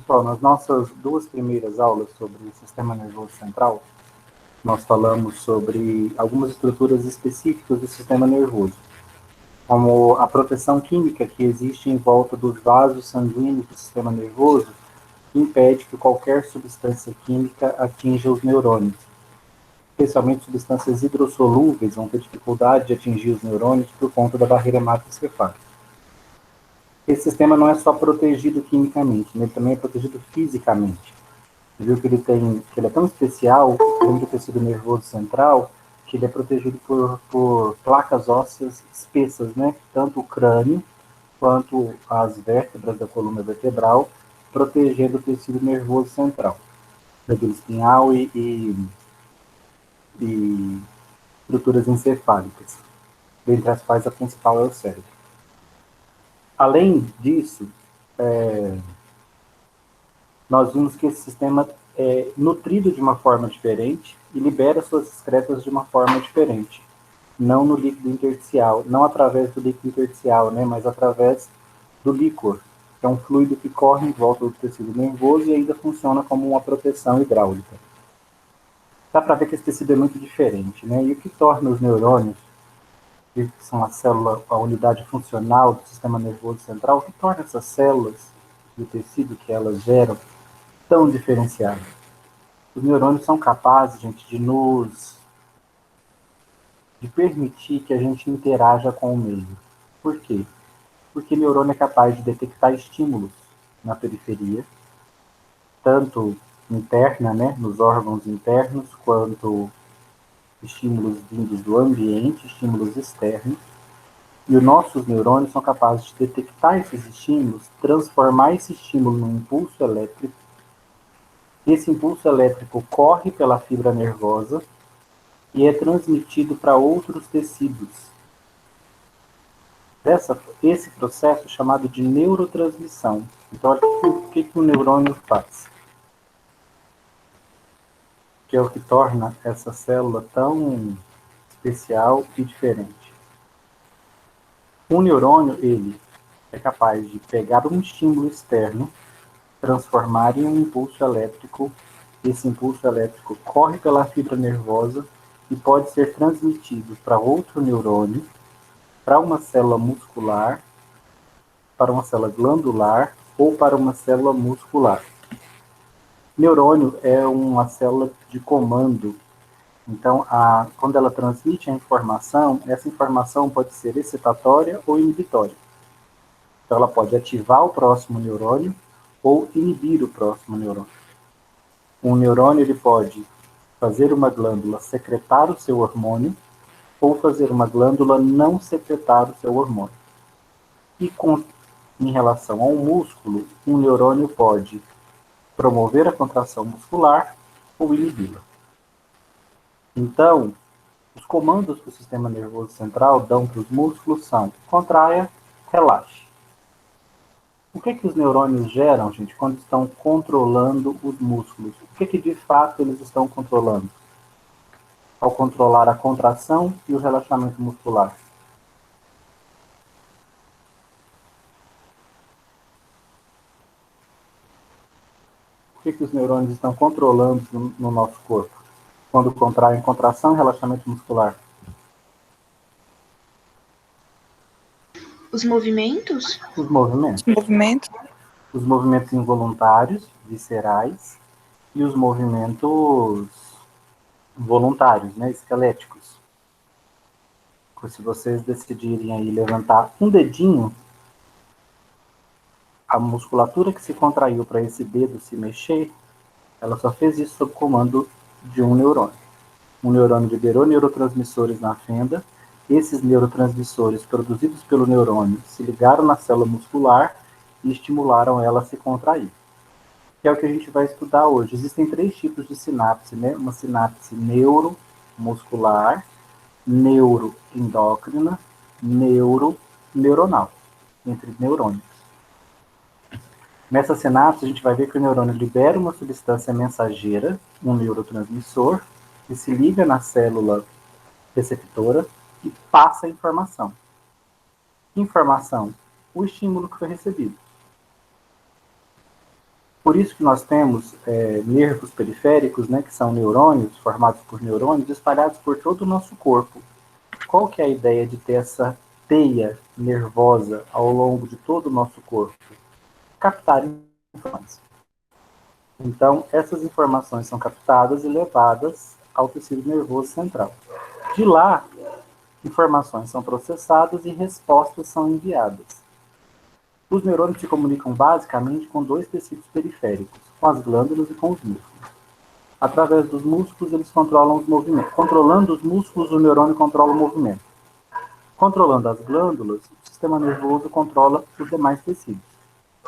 Bom, nas nossas duas primeiras aulas sobre o sistema nervoso central, nós falamos sobre algumas estruturas específicas do sistema nervoso, como a proteção química que existe em volta dos vasos sanguíneos do sistema nervoso, que impede que qualquer substância química atinja os neurônios. Especialmente substâncias hidrossolúveis vão ter dificuldade de atingir os neurônios por conta da barreira hematoencefálica. Esse sistema não é só protegido quimicamente, ele também é protegido fisicamente. Você viu que ele é tão especial dentro do tecido nervoso central que ele é protegido por placas ósseas espessas, né? Tanto o crânio quanto as vértebras da coluna vertebral, protegendo o tecido nervoso central, medula espinhal e estruturas encefálicas, dentre as quais a principal é o cérebro. Além disso, nós vimos que esse sistema é nutrido de uma forma diferente e libera suas excretas de uma forma diferente. Não no líquido intersticial, não através do líquido intersticial, né, mas através do líquor, que é um fluido que corre em volta do tecido nervoso e ainda funciona como uma proteção hidráulica. Dá para ver que esse tecido é muito diferente, né? E o que torna os neurônios, que são a célula, a unidade funcional do sistema nervoso central, o que torna essas células do tecido que elas geram tão diferenciadas? Os neurônios são capazes, gente, de permitir que a gente interaja com o meio. Por quê? Porque o neurônio é capaz de detectar estímulos na periferia, tanto interna, né, nos órgãos internos, quanto estímulos vindos do ambiente, estímulos externos. E os nossos neurônios são capazes de detectar esses estímulos, transformar esse estímulo num impulso elétrico. Esse impulso elétrico corre pela fibra nervosa e é transmitido para outros tecidos. Esse processo é chamado de neurotransmissão. Então, o que o neurônio faz? Que é o que torna essa célula tão especial e diferente. O neurônio, ele é capaz de pegar um estímulo externo, transformar em um impulso elétrico. Esse impulso elétrico corre pela fibra nervosa e pode ser transmitido para outro neurônio, para uma célula muscular, para uma célula glandular ou para uma célula muscular. Neurônio é uma célula de comando. Então, quando ela transmite a informação, essa informação pode ser excitatória ou inibitória. Então, ela pode ativar o próximo neurônio ou inibir o próximo neurônio. Um neurônio ele pode fazer uma glândula secretar o seu hormônio ou fazer uma glândula não secretar o seu hormônio. E em relação ao músculo, um neurônio pode promover a contração muscular ou inibi-la. Então, os comandos que o sistema nervoso central dão para os músculos são: contraia, relaxe. O que os neurônios geram, gente, quando estão controlando os músculos? O que de fato eles estão controlando? Ao controlar a contração e o relaxamento muscular. O que os neurônios estão controlando no nosso corpo? Quando contraem contração e relaxamento muscular. Os movimentos? Os movimentos. Os movimentos involuntários, viscerais, e os movimentos voluntários, né, esqueléticos. Se vocês decidirem aí levantar um dedinho, a musculatura que se contraiu para esse dedo se mexer, ela só fez isso sob comando de um neurônio. Um neurônio liberou neurotransmissores na fenda. Esses neurotransmissores produzidos pelo neurônio se ligaram na célula muscular e estimularam ela a se contrair. Que é o que a gente vai estudar hoje. Existem 3 tipos de sinapse, né? Uma sinapse neuromuscular, neuroendócrina, neuronal, entre neurônios. Nessa sinapse, a gente vai ver que o neurônio libera uma substância mensageira, um neurotransmissor, que se liga na célula receptora e passa a informação. Informação, o estímulo que foi recebido. Por isso que nós temos nervos periféricos, né, que são neurônios, formados por neurônios, espalhados por todo o nosso corpo. Qual que é a ideia de ter essa teia nervosa ao longo de todo o nosso corpo? Captar informações. Então, essas informações são captadas e levadas ao tecido nervoso central. De lá, informações são processadas e respostas são enviadas. Os neurônios se comunicam basicamente com dois tecidos periféricos, com as glândulas e com os músculos. Através dos músculos, eles controlam os movimentos. Controlando os músculos, o neurônio controla o movimento. Controlando as glândulas, o sistema nervoso controla os demais tecidos,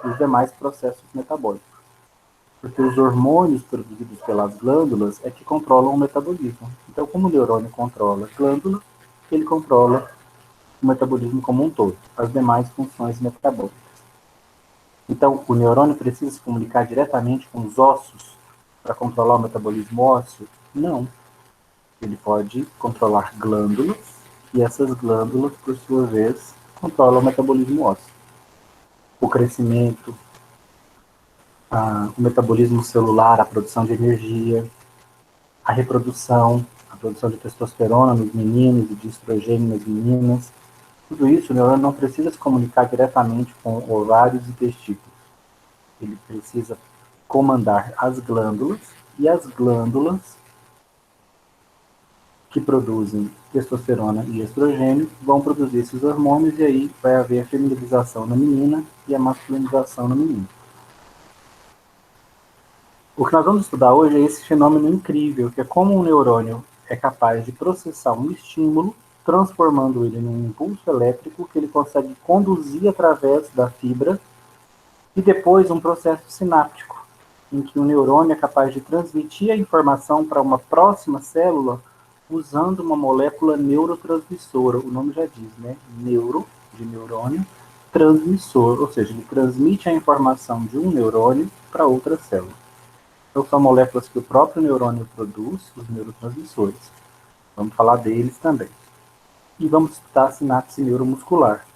os demais processos metabólicos. Porque os hormônios produzidos pelas glândulas é que controlam o metabolismo. Então, como o neurônio controla a glândula, ele controla o metabolismo como um todo, as demais funções metabólicas. Então, o neurônio precisa se comunicar diretamente com os ossos para controlar o metabolismo ósseo? Não. Ele pode controlar glândulas e essas glândulas, por sua vez, controlam o metabolismo ósseo. O crescimento, o metabolismo celular, a produção de energia, a reprodução, a produção de testosterona nos meninos e de estrogênio nas meninas. Tudo isso o neurônio não precisa se comunicar diretamente com ovários e testículos. Ele precisa comandar as glândulas, e as glândulas que produzem testosterona e estrogênio vão produzir esses hormônios, e aí vai haver a feminilização na menina e a masculinização no menino. O que nós vamos estudar hoje é esse fenômeno incrível, que é como um neurônio é capaz de processar um estímulo, transformando ele num impulso elétrico que ele consegue conduzir através da fibra, e depois um processo sináptico, em que o neurônio é capaz de transmitir a informação para uma próxima célula usando uma molécula neurotransmissora. O nome já diz, né? Neuro, de neurônio, transmissor, ou seja, ele transmite a informação de um neurônio para outra célula. Então, são moléculas que o próprio neurônio produz, os neurotransmissores. Vamos falar deles também. E vamos estudar a sinapse neuromuscular.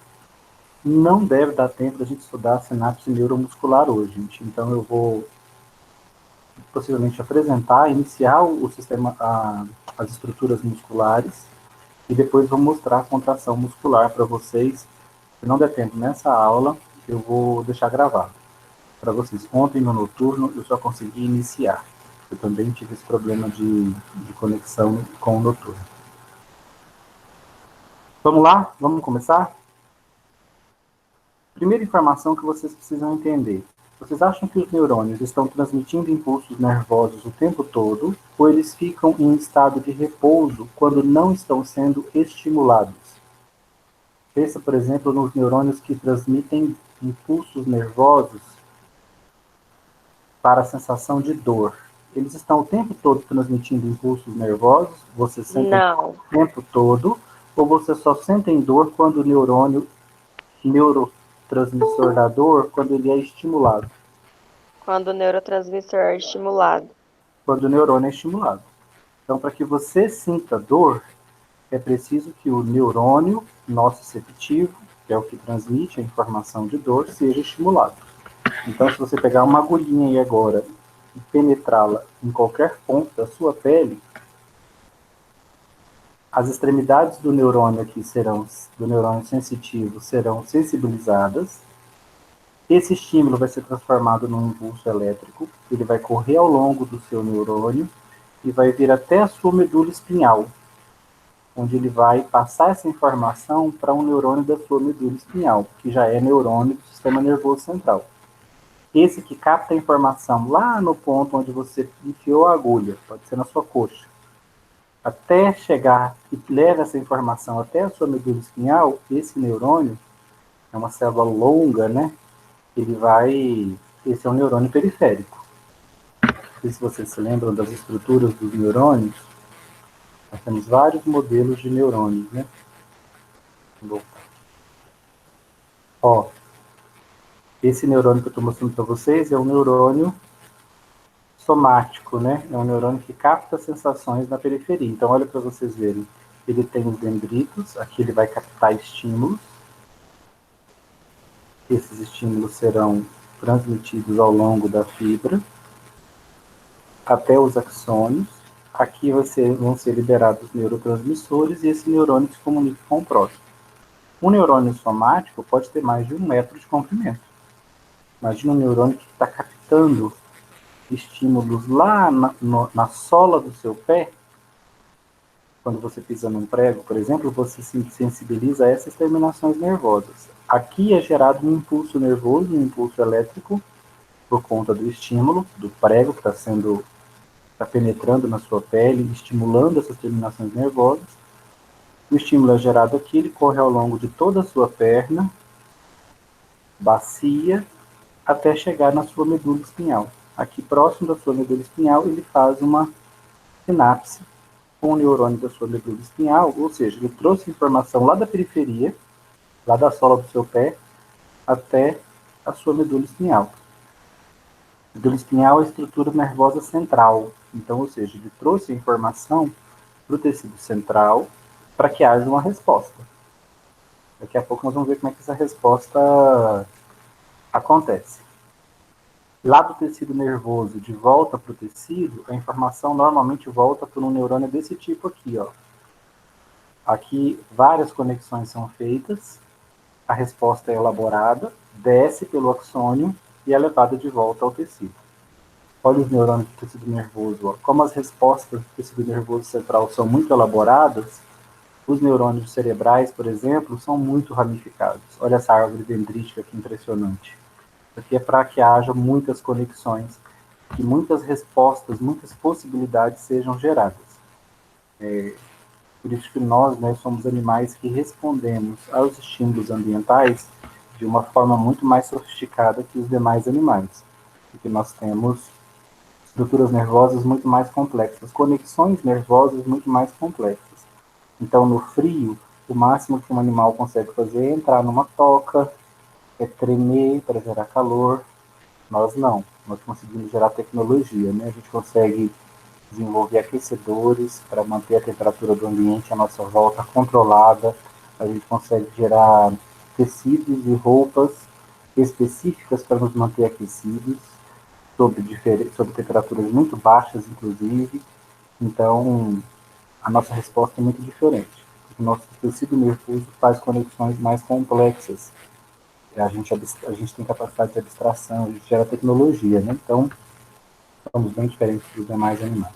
Não deve dar tempo da gente estudar a sinapse neuromuscular hoje, gente. Então, eu vou possivelmente apresentar, iniciar o sistema, as estruturas musculares, e depois vou mostrar a contração muscular para vocês. Se não der tempo nessa aula, eu vou deixar gravado para vocês. Ontem no noturno eu só consegui iniciar. Eu também tive esse problema de conexão com o noturno. Vamos lá? Vamos começar? Primeira informação que vocês precisam entender. Vocês acham que os neurônios estão transmitindo impulsos nervosos o tempo todo, ou eles ficam em estado de repouso quando não estão sendo estimulados? Pensa, por exemplo, nos neurônios que transmitem impulsos nervosos para a sensação de dor. Eles estão o tempo todo transmitindo impulsos nervosos? Você sente o tempo todo? Ou você só sente dor quando o neurotransmissor da dor, quando ele é estimulado? Quando o neurotransmissor é estimulado. Quando o neurônio é estimulado. Então, para que você sinta dor, é preciso que o neurônio nociceptivo, que é o que transmite a informação de dor, seja estimulado. Então, se você pegar uma agulhinha aí agora e penetrá-la em qualquer ponto da sua pele, as extremidades do neurônio aqui do neurônio sensitivo serão sensibilizadas. Esse estímulo vai ser transformado num impulso elétrico, ele vai correr ao longo do seu neurônio e vai vir até a sua medula espinhal, onde ele vai passar essa informação para um neurônio da sua medula espinhal, que já é neurônio do sistema nervoso central. Esse que capta a informação lá no ponto onde você enfiou a agulha, pode ser na sua coxa, até chegar e leva essa informação até a sua medula espinhal, esse neurônio é uma célula longa, né? Esse é um neurônio periférico. Não sei se vocês se lembram das estruturas dos neurônios. Nós temos vários modelos de neurônios, né? Vou voltar. Ó, esse neurônio que eu estou mostrando para vocês é um neurônio somático, né? É um neurônio que capta sensações na periferia. Então, olha para vocês verem. Ele tem os dendritos, aqui ele vai captar estímulos. Esses estímulos serão transmitidos ao longo da fibra até os axônios. Aqui vão ser liberados neurotransmissores e esse neurônio se comunica com o próximo. Um neurônio somático pode ter mais de 1 metro de comprimento. Imagina um neurônio que está captando estímulos lá na sola do seu pé. Quando você pisa num prego, por exemplo, você se sensibiliza a essas terminações nervosas. Aqui é gerado um impulso nervoso, um impulso elétrico, por conta do estímulo, do prego que está penetrando na sua pele, estimulando essas terminações nervosas. O estímulo é gerado aqui, ele corre ao longo de toda a sua perna, bacia, até chegar na sua medula espinhal. Aqui próximo da sua medula espinhal, ele faz uma sinapse com o neurônio da sua medula espinhal, ou seja, ele trouxe informação lá da periferia, lá da sola do seu pé, até a sua medula espinhal. A medula espinhal é a estrutura nervosa central, então, ou seja, ele trouxe a informação para o tecido central para que haja uma resposta. Daqui a pouco nós vamos ver como é que essa resposta acontece. Lá do tecido nervoso, de volta para o tecido, a informação normalmente volta por um neurônio desse tipo aqui, ó. Aqui várias conexões são feitas, a resposta é elaborada, desce pelo axônio e é levada de volta ao tecido. Olha os neurônios do tecido nervoso, ó. Como as respostas do tecido nervoso central são muito elaboradas, os neurônios cerebrais, por exemplo, são muito ramificados. Olha essa árvore dendrítica que impressionante. Isso aqui é para que haja muitas conexões, que muitas respostas, muitas possibilidades sejam geradas. Por isso que nós somos animais que respondemos aos estímulos ambientais de uma forma muito mais sofisticada que os demais animais. Porque nós temos estruturas nervosas muito mais complexas, conexões nervosas muito mais complexas. Então, no frio, o máximo que um animal consegue fazer é entrar numa toca, é tremer para gerar calor. Nós não. Nós conseguimos gerar tecnologia, né? A gente consegue desenvolver aquecedores para manter a temperatura do ambiente à nossa volta controlada. A gente consegue gerar tecidos e roupas específicas para nos manter aquecidos, sob temperaturas muito baixas, inclusive. Então, a nossa resposta é muito diferente. O nosso tecido nervoso faz conexões mais complexas. A gente tem capacidade de abstração, a gente gera tecnologia, né? Então, somos bem diferentes dos demais animais.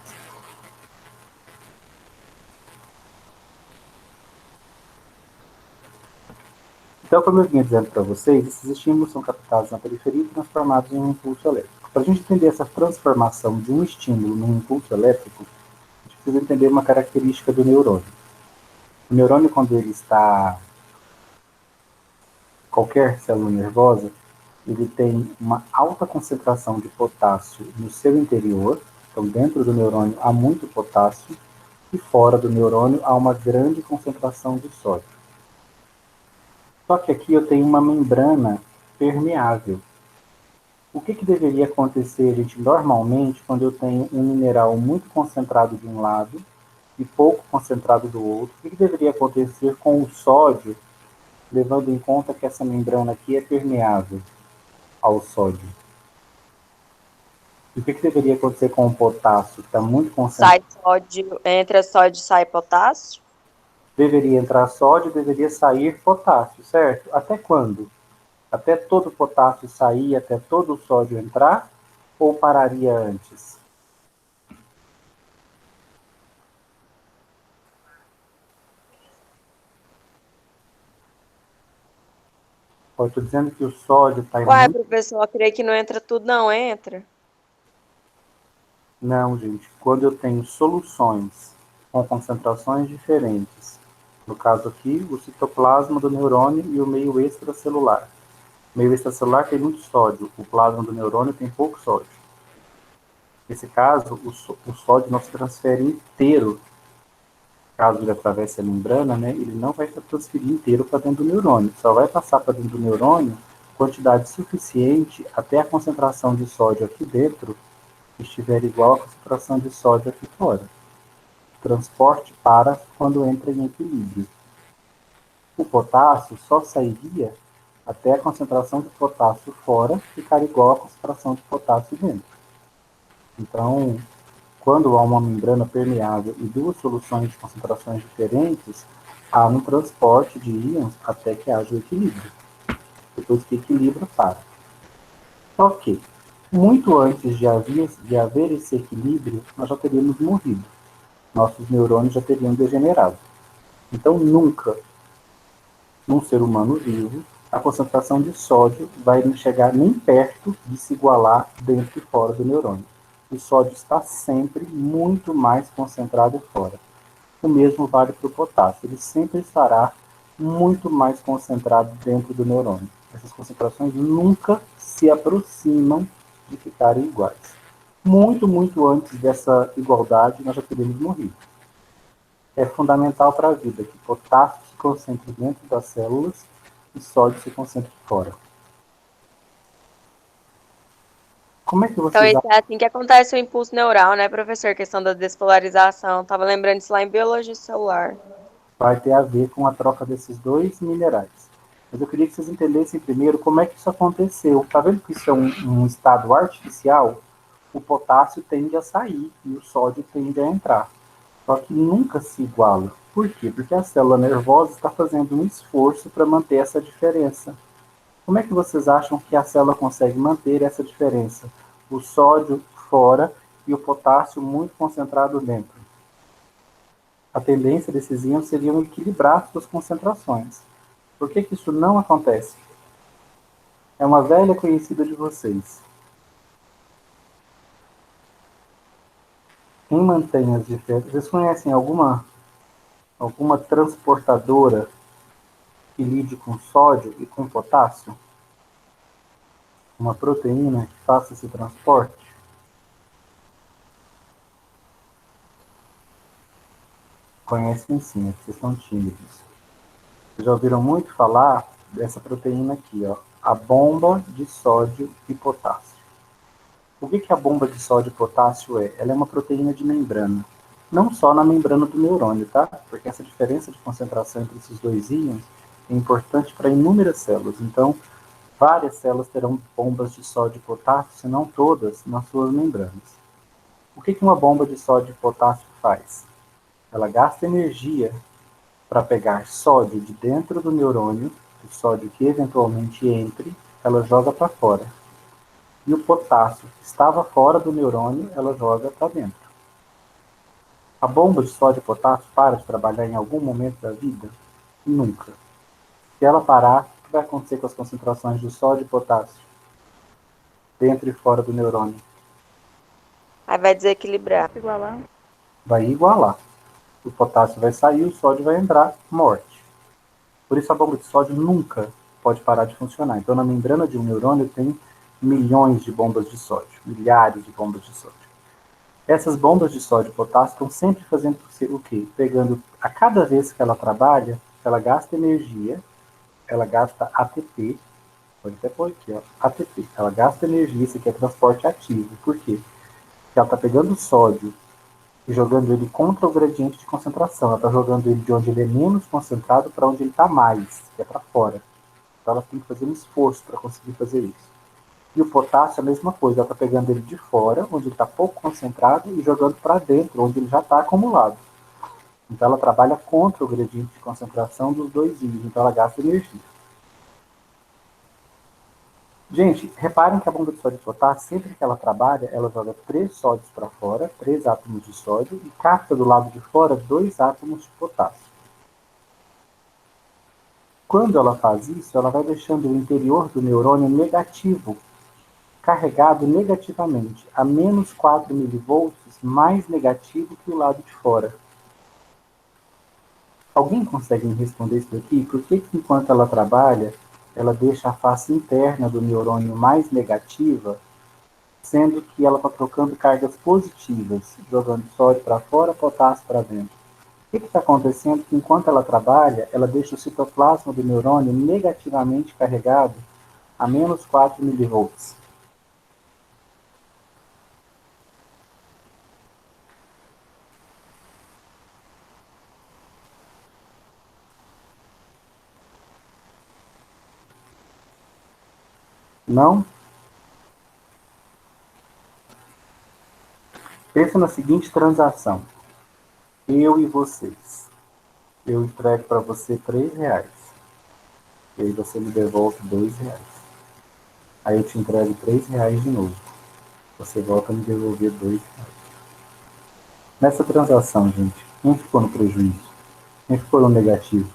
Então, como eu vinha dizendo para vocês, esses estímulos são captados na periferia e transformados em um impulso elétrico. Para a gente entender essa transformação de um estímulo num impulso elétrico, a gente precisa entender uma característica do neurônio. O neurônio, quando ele está qualquer célula nervosa, ele tem uma alta concentração de potássio no seu interior, então dentro do neurônio há muito potássio, e fora do neurônio há uma grande concentração de sódio. Só que aqui eu tenho uma membrana permeável. O que deveria acontecer, gente, normalmente, quando eu tenho um mineral muito concentrado de um lado e pouco concentrado do outro? O que deveria acontecer com o sódio, levando em conta que essa membrana aqui é permeável ao sódio? E o que deveria acontecer com o potássio, que está muito concentrado? Sai sódio, entra sódio, sai potássio? Deveria entrar sódio, deveria sair potássio, certo? Até quando? Até todo o potássio sair, até todo o sódio entrar? Ou pararia antes? Eu estou dizendo que o sódio está Uai, muito... professor, eu creio que não entra tudo, não entra. Não, gente. Quando eu tenho soluções com concentrações diferentes, no caso aqui, o citoplasma do neurônio e o meio extracelular. O meio extracelular tem muito sódio, o plasma do neurônio tem pouco sódio. Nesse caso, o sódio não se transfere inteiro. Caso ele atravesse a membrana, né, ele não vai se transferir inteiro para dentro do neurônio. Só vai passar para dentro do neurônio quantidade suficiente até a concentração de sódio aqui dentro estiver igual à concentração de sódio aqui fora. O transporte para quando entra em equilíbrio. O potássio só sairia até a concentração de potássio fora ficar igual à concentração de potássio dentro. Então, quando há uma membrana permeável e duas soluções de concentrações diferentes, há um transporte de íons até que haja o equilíbrio. Depois que equilibra, para. Só que, muito antes de haver esse equilíbrio, nós já teríamos morrido. Nossos neurônios já teriam degenerado. Então, nunca, num ser humano vivo, a concentração de sódio vai chegar nem perto de se igualar dentro e fora do neurônio. O sódio está sempre muito mais concentrado fora. O mesmo vale para o potássio. Ele sempre estará muito mais concentrado dentro do neurônio. Essas concentrações nunca se aproximam de ficarem iguais. Muito, muito antes dessa igualdade, nós já teríamos morrido. É fundamental para a vida que potássio se concentre dentro das células e sódio se concentre fora. Como é que Então, vocês isso acham é assim que acontece o impulso neural, né, professor? Questão da despolarização. Tava lembrando isso lá em biologia celular. que vai ter a ver com a troca desses dois minerais? Mas eu queria que vocês entendessem primeiro como é que isso aconteceu. Está vendo que isso é um estado artificial? O potássio tende a sair e o sódio tende a entrar. Só que nunca se iguala. Por quê? Porque a célula nervosa está fazendo um esforço para manter essa diferença. Como é que vocês acham que a célula consegue manter essa diferença? O sódio fora e o potássio muito concentrado dentro. A tendência desses íons seria equilibrar suas concentrações. Por que isso não acontece? É uma velha conhecida de vocês. Quem mantém as diferenças... Vocês conhecem alguma transportadora que lide com sódio e com potássio? Uma proteína que faça esse transporte? Conhecem sim, vocês são tímidos. Vocês já ouviram muito falar dessa proteína aqui, ó, a bomba de sódio e potássio. O que a bomba de sódio e potássio é? Ela é uma proteína de membrana. Não só na membrana do neurônio, tá? Porque essa diferença de concentração entre esses dois íons é importante para inúmeras células. Então, várias células terão bombas de sódio e potássio, se não todas, nas suas membranas. O que uma bomba de sódio e potássio faz? Ela gasta energia para pegar sódio de dentro do neurônio, o sódio que eventualmente entre, ela joga para fora. E o potássio que estava fora do neurônio, ela joga para dentro. A bomba de sódio e potássio para de trabalhar em algum momento da vida? Nunca. Se ela parar, o que vai acontecer com as concentrações de sódio e potássio dentro e fora do neurônio? Aí vai desequilibrar. Vai igualar. O potássio vai sair, o sódio vai entrar, morte. Por isso a bomba de sódio nunca pode parar de funcionar. Então na membrana de um neurônio tem milhões de bombas de sódio, milhares de bombas de sódio. Essas bombas de sódio e potássio estão sempre fazendo o quê? Pegando, a cada vez que ela trabalha, ela gasta energia, ela gasta ATP, pode até pôr aqui, ó, ATP. Ela gasta energia, isso aqui é transporte ativo. Por quê? Porque ela está pegando sódio e jogando ele contra o gradiente de concentração. Ela está jogando ele de onde ele é menos concentrado para onde ele está mais, que é para fora. Então ela tem que fazer um esforço para conseguir fazer isso. E o potássio é a mesma coisa, ela está pegando ele de fora, onde ele está pouco concentrado, e jogando para dentro, onde ele já está acumulado. Então ela trabalha contra o gradiente de concentração dos dois íons, então ela gasta energia. Gente, reparem que a bomba de sódio e potássio, sempre que ela trabalha, ela joga 3 sódios para fora, 3 átomos de sódio, e capta do lado de fora 2 átomos de potássio. Quando ela faz isso, ela vai deixando o interior do neurônio negativo, carregado negativamente, a menos 4 milivolts, mais negativo que o lado de fora. Alguém consegue me responder isso daqui? Por que enquanto ela trabalha, ela deixa a face interna do neurônio mais negativa, sendo que ela está trocando cargas positivas, jogando sódio para fora, potássio para dentro? O que está acontecendo? Que enquanto ela trabalha, ela deixa o citoplasma do neurônio negativamente carregado a menos 4 milivolts. Não? Pensa na seguinte transação. Eu e vocês. Eu entrego para você R$ 3. E aí você me devolve R$ 2. Aí eu te entrego R$ 3 de novo. Você volta a me devolver R$ 2. Nessa transação, gente, quem ficou no prejuízo? Quem ficou no negativo?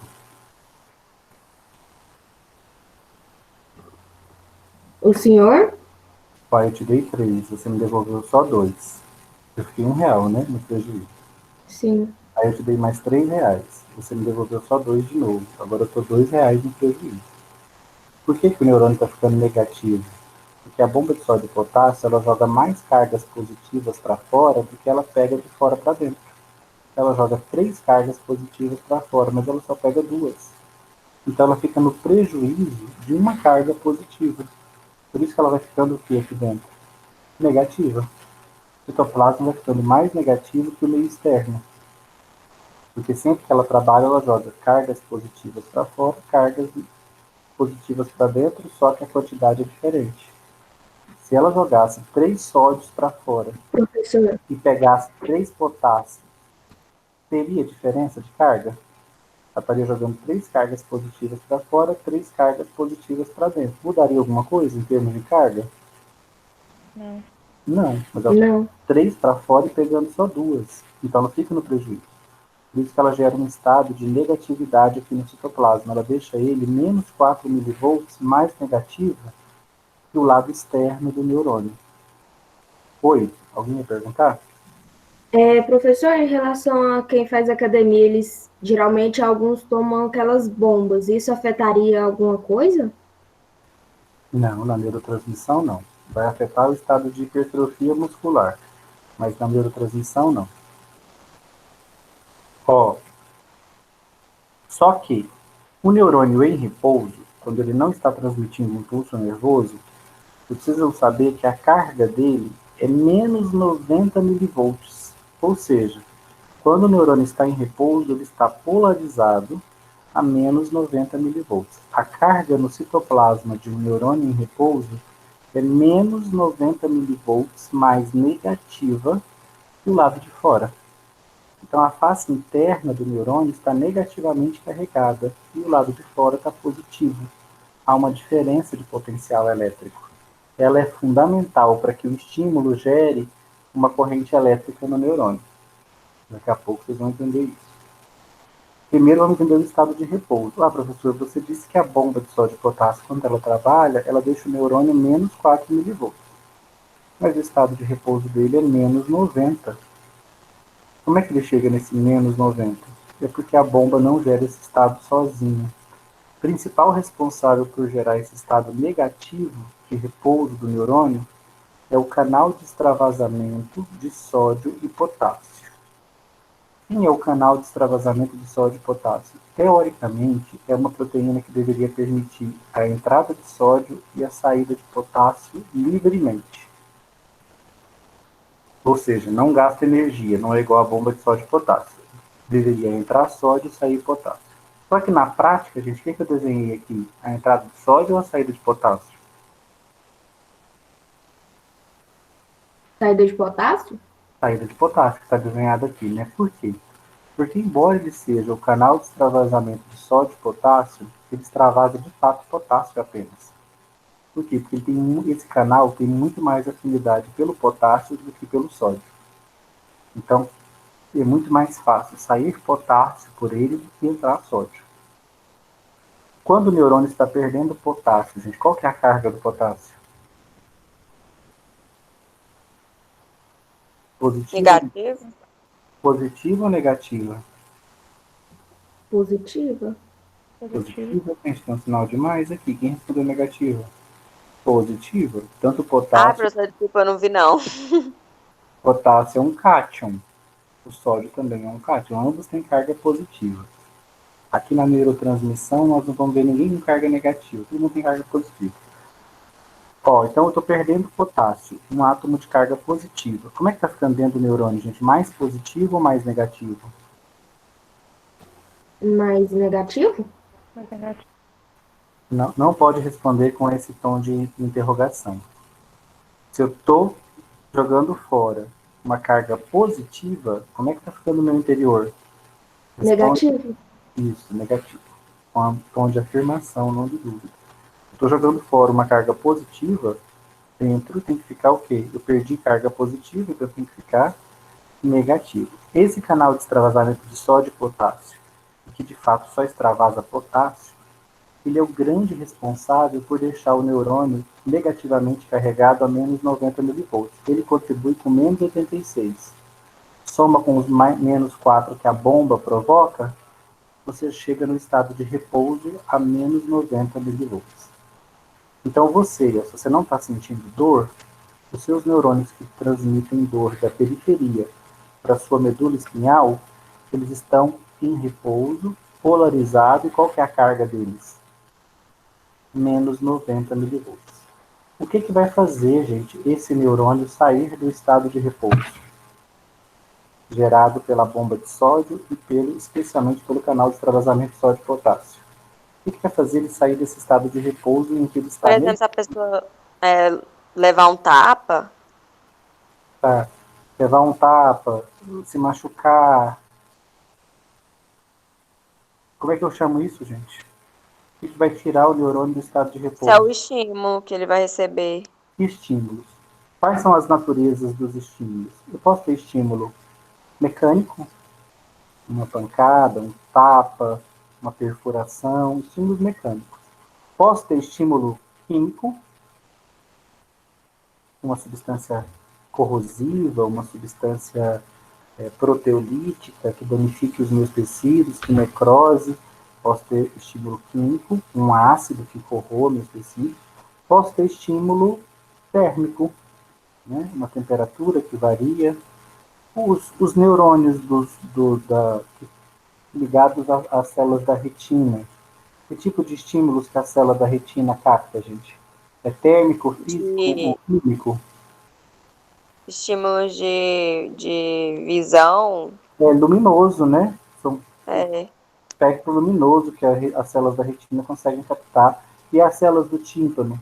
O senhor? Pai, eu te dei 3, você me devolveu só 2. Eu fiquei R$ 1, né, no prejuízo. Sim. Aí eu te dei mais R$ 3. Você me devolveu só 2 de novo. Agora eu tô R$ 2 no prejuízo. Por que o neurônio está ficando negativo? Porque a bomba de sódio e potássio ela joga mais cargas positivas para fora do que ela pega de fora para dentro. Ela joga 3 cargas positivas para fora, mas ela só pega 2. Então ela fica no prejuízo de uma carga positiva. Por isso que ela vai ficando o que aqui dentro? Negativa. O citoplasma vai ficando mais negativo que o meio externo. Porque sempre que ela trabalha, ela joga cargas positivas para fora, cargas positivas para dentro, só que a quantidade é diferente. Se ela jogasse 3 sódios para fora Professor. e pegasse 3 potássios, teria diferença de carga? Ela estaria jogando 3 cargas positivas para fora, 3 cargas positivas para dentro. Mudaria alguma coisa em termos de carga? Não. Não, mas ela Não. 3 para fora e pegando só 2. Então ela fica no prejuízo. Por isso que ela gera um estado de negatividade aqui no citoplasma. Ela deixa ele menos 4 milivolts mais negativa que o lado externo do neurônio. Oi, alguém ia perguntar? Professor, em relação a quem faz academia, eles geralmente alguns tomam aquelas bombas. Isso afetaria alguma coisa? Não, na neurotransmissão não. Vai afetar o estado de hipertrofia muscular, mas na neurotransmissão não. Ó, só que o neurônio em repouso, quando ele não está transmitindo impulso nervoso, vocês precisam saber que a carga dele é menos 90 milivolts. Ou seja, quando o neurônio está em repouso, ele está polarizado a menos 90 milivolts. A carga no citoplasma de um neurônio em repouso é menos 90 milivolts mais negativa que o lado de fora. Então a face interna do neurônio está negativamente carregada e o lado de fora está positivo. Há uma diferença de potencial elétrico. Ela é fundamental para que o estímulo gere uma corrente elétrica no neurônio. Daqui a pouco vocês vão entender isso. Primeiro vamos entender o estado de repouso. Ah, professor, você disse que a bomba de sódio e potássio, quando ela trabalha, ela deixa o neurônio menos 4 milivolts. Mas o estado de repouso dele é menos 90. Como é que ele chega nesse menos 90? É porque a bomba não gera esse estado sozinha. O principal responsável por gerar esse estado negativo de repouso do neurônio é o canal de extravasamento de sódio e potássio. Quem é o canal de extravasamento de sódio e potássio? Teoricamente, é uma proteína que deveria permitir a entrada de sódio e a saída de potássio livremente. Ou seja, não gasta energia, não é igual a bomba de sódio e potássio. Deveria entrar sódio e sair potássio. Só que na prática, gente, o que eu desenhei aqui? A entrada de sódio ou a saída de potássio? Saída de potássio? Saída de potássio, que está desenhada aqui, né? Por quê? Porque, embora ele seja o canal de extravasamento de sódio e potássio, ele extravasa de fato potássio apenas. Por quê? Porque esse canal tem muito mais afinidade pelo potássio do que pelo sódio. Então, é muito mais fácil sair potássio por ele do que entrar sódio. Quando o neurônio está perdendo potássio, gente, qual que é a carga do potássio? Positiva, Negativo? positiva ou negativa? Positiva? Positivo. Positiva, a gente tem um sinal de mais aqui. Quem respondeu negativa? Positiva. Tanto Ah, potássio, professor, desculpa, eu não vi, não. potássio é um cátion. O sódio também é um cátion. Ambos têm carga positiva. Aqui na neurotransmissão, nós não vamos ver ninguém com carga negativa. Todo mundo tem carga positiva. Ó, então eu estou perdendo potássio, um átomo de carga positiva. Como é que está ficando dentro do neurônio, gente? Mais positivo ou mais negativo? Mais negativo? Mas negativo. Não pode responder com esse tom de interrogação. Se eu estou jogando fora uma carga positiva, como é que está ficando o meu interior? Responde Negativo. isso, negativo. Com um tom de afirmação, não de dúvida. Estou jogando fora uma carga positiva, dentro tem que ficar o quê? Eu perdi carga positiva, então tem que ficar negativo. Esse canal de extravasamento de sódio e potássio, que de fato só extravasa potássio, ele é o grande responsável por deixar o neurônio negativamente carregado a menos 90 milivolts. Ele contribui com menos 86. Soma com os menos 4 que a bomba provoca, você chega no estado de repouso a menos 90 milivolts. Então se você não está sentindo dor, os seus neurônios que transmitem dor da periferia para a sua medula espinhal, eles estão em repouso, polarizado, e qual que é a carga deles? Menos 90 milivolts. O que vai fazer, gente, esse neurônio sair do estado de repouso? Gerado pela bomba de sódio e especialmente pelo canal de extravasamento de sódio e potássio. O que vai fazer ele sair desse estado de repouso em que ele está... Por exemplo, se a pessoa levar um tapa... levar um tapa, se machucar... Como é que eu chamo isso, gente? O que vai tirar o neurônio do estado de repouso? Se é o estímulo que ele vai receber. Estímulos. Quais são as naturezas dos estímulos? Eu posso ter estímulo mecânico, uma pancada, um tapa, uma perfuração, estímulos mecânicos. Posso ter estímulo químico, uma substância corrosiva, uma substância proteolítica que danifique os meus tecidos, que necrose. Posso ter estímulo químico, um ácido que corroa meus tecidos. Posso ter estímulo térmico, né? Uma temperatura que varia. Os neurônios ligados às células da retina. Que tipo de estímulos que a célula da retina capta, gente? É térmico, físico ou químico? Estímulos de visão. É luminoso, né? São espectro luminoso que as células da retina conseguem captar. E as células do tímpano?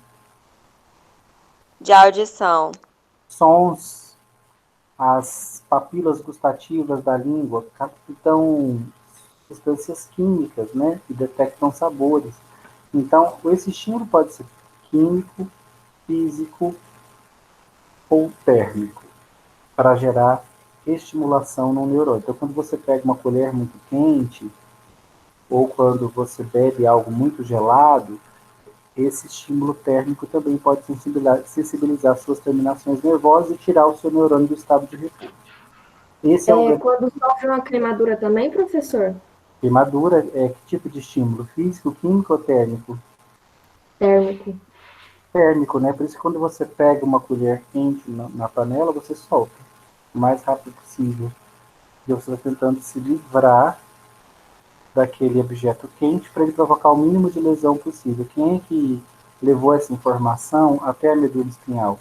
De audição. Sons, as papilas gustativas da língua captam substâncias químicas, né? Que detectam sabores. Então, esse estímulo pode ser químico, físico ou térmico, para gerar estimulação no neurônio. Então, quando você pega uma colher muito quente, ou quando você bebe algo muito gelado, esse estímulo térmico também pode sensibilizar suas terminações nervosas e tirar o seu neurônio do estado de repouso. Esse é o Quando sofre uma queimadura também, professor? Queimadura é que tipo de estímulo? Físico, químico ou térmico? Térmico. Térmico, né? Por isso que quando você pega uma colher quente na panela, você solta o mais rápido possível. E você está tentando se livrar daquele objeto quente para ele provocar o mínimo de lesão possível. Quem é que levou essa informação até a medula espinhal?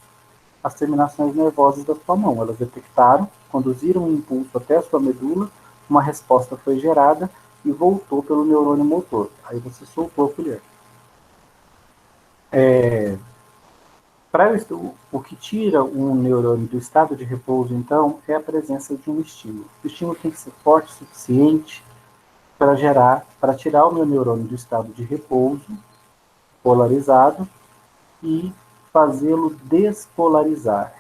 As terminações nervosas da sua mão. Elas detectaram, conduziram um impulso até a sua medula, uma resposta foi gerada e voltou pelo neurônio motor. Aí você soltou a colher. O que tira um neurônio do estado de repouso, então, é a presença de um estímulo. O estímulo tem que ser forte o suficiente para tirar o meu neurônio do estado de repouso, polarizado, e fazê-lo despolarizar.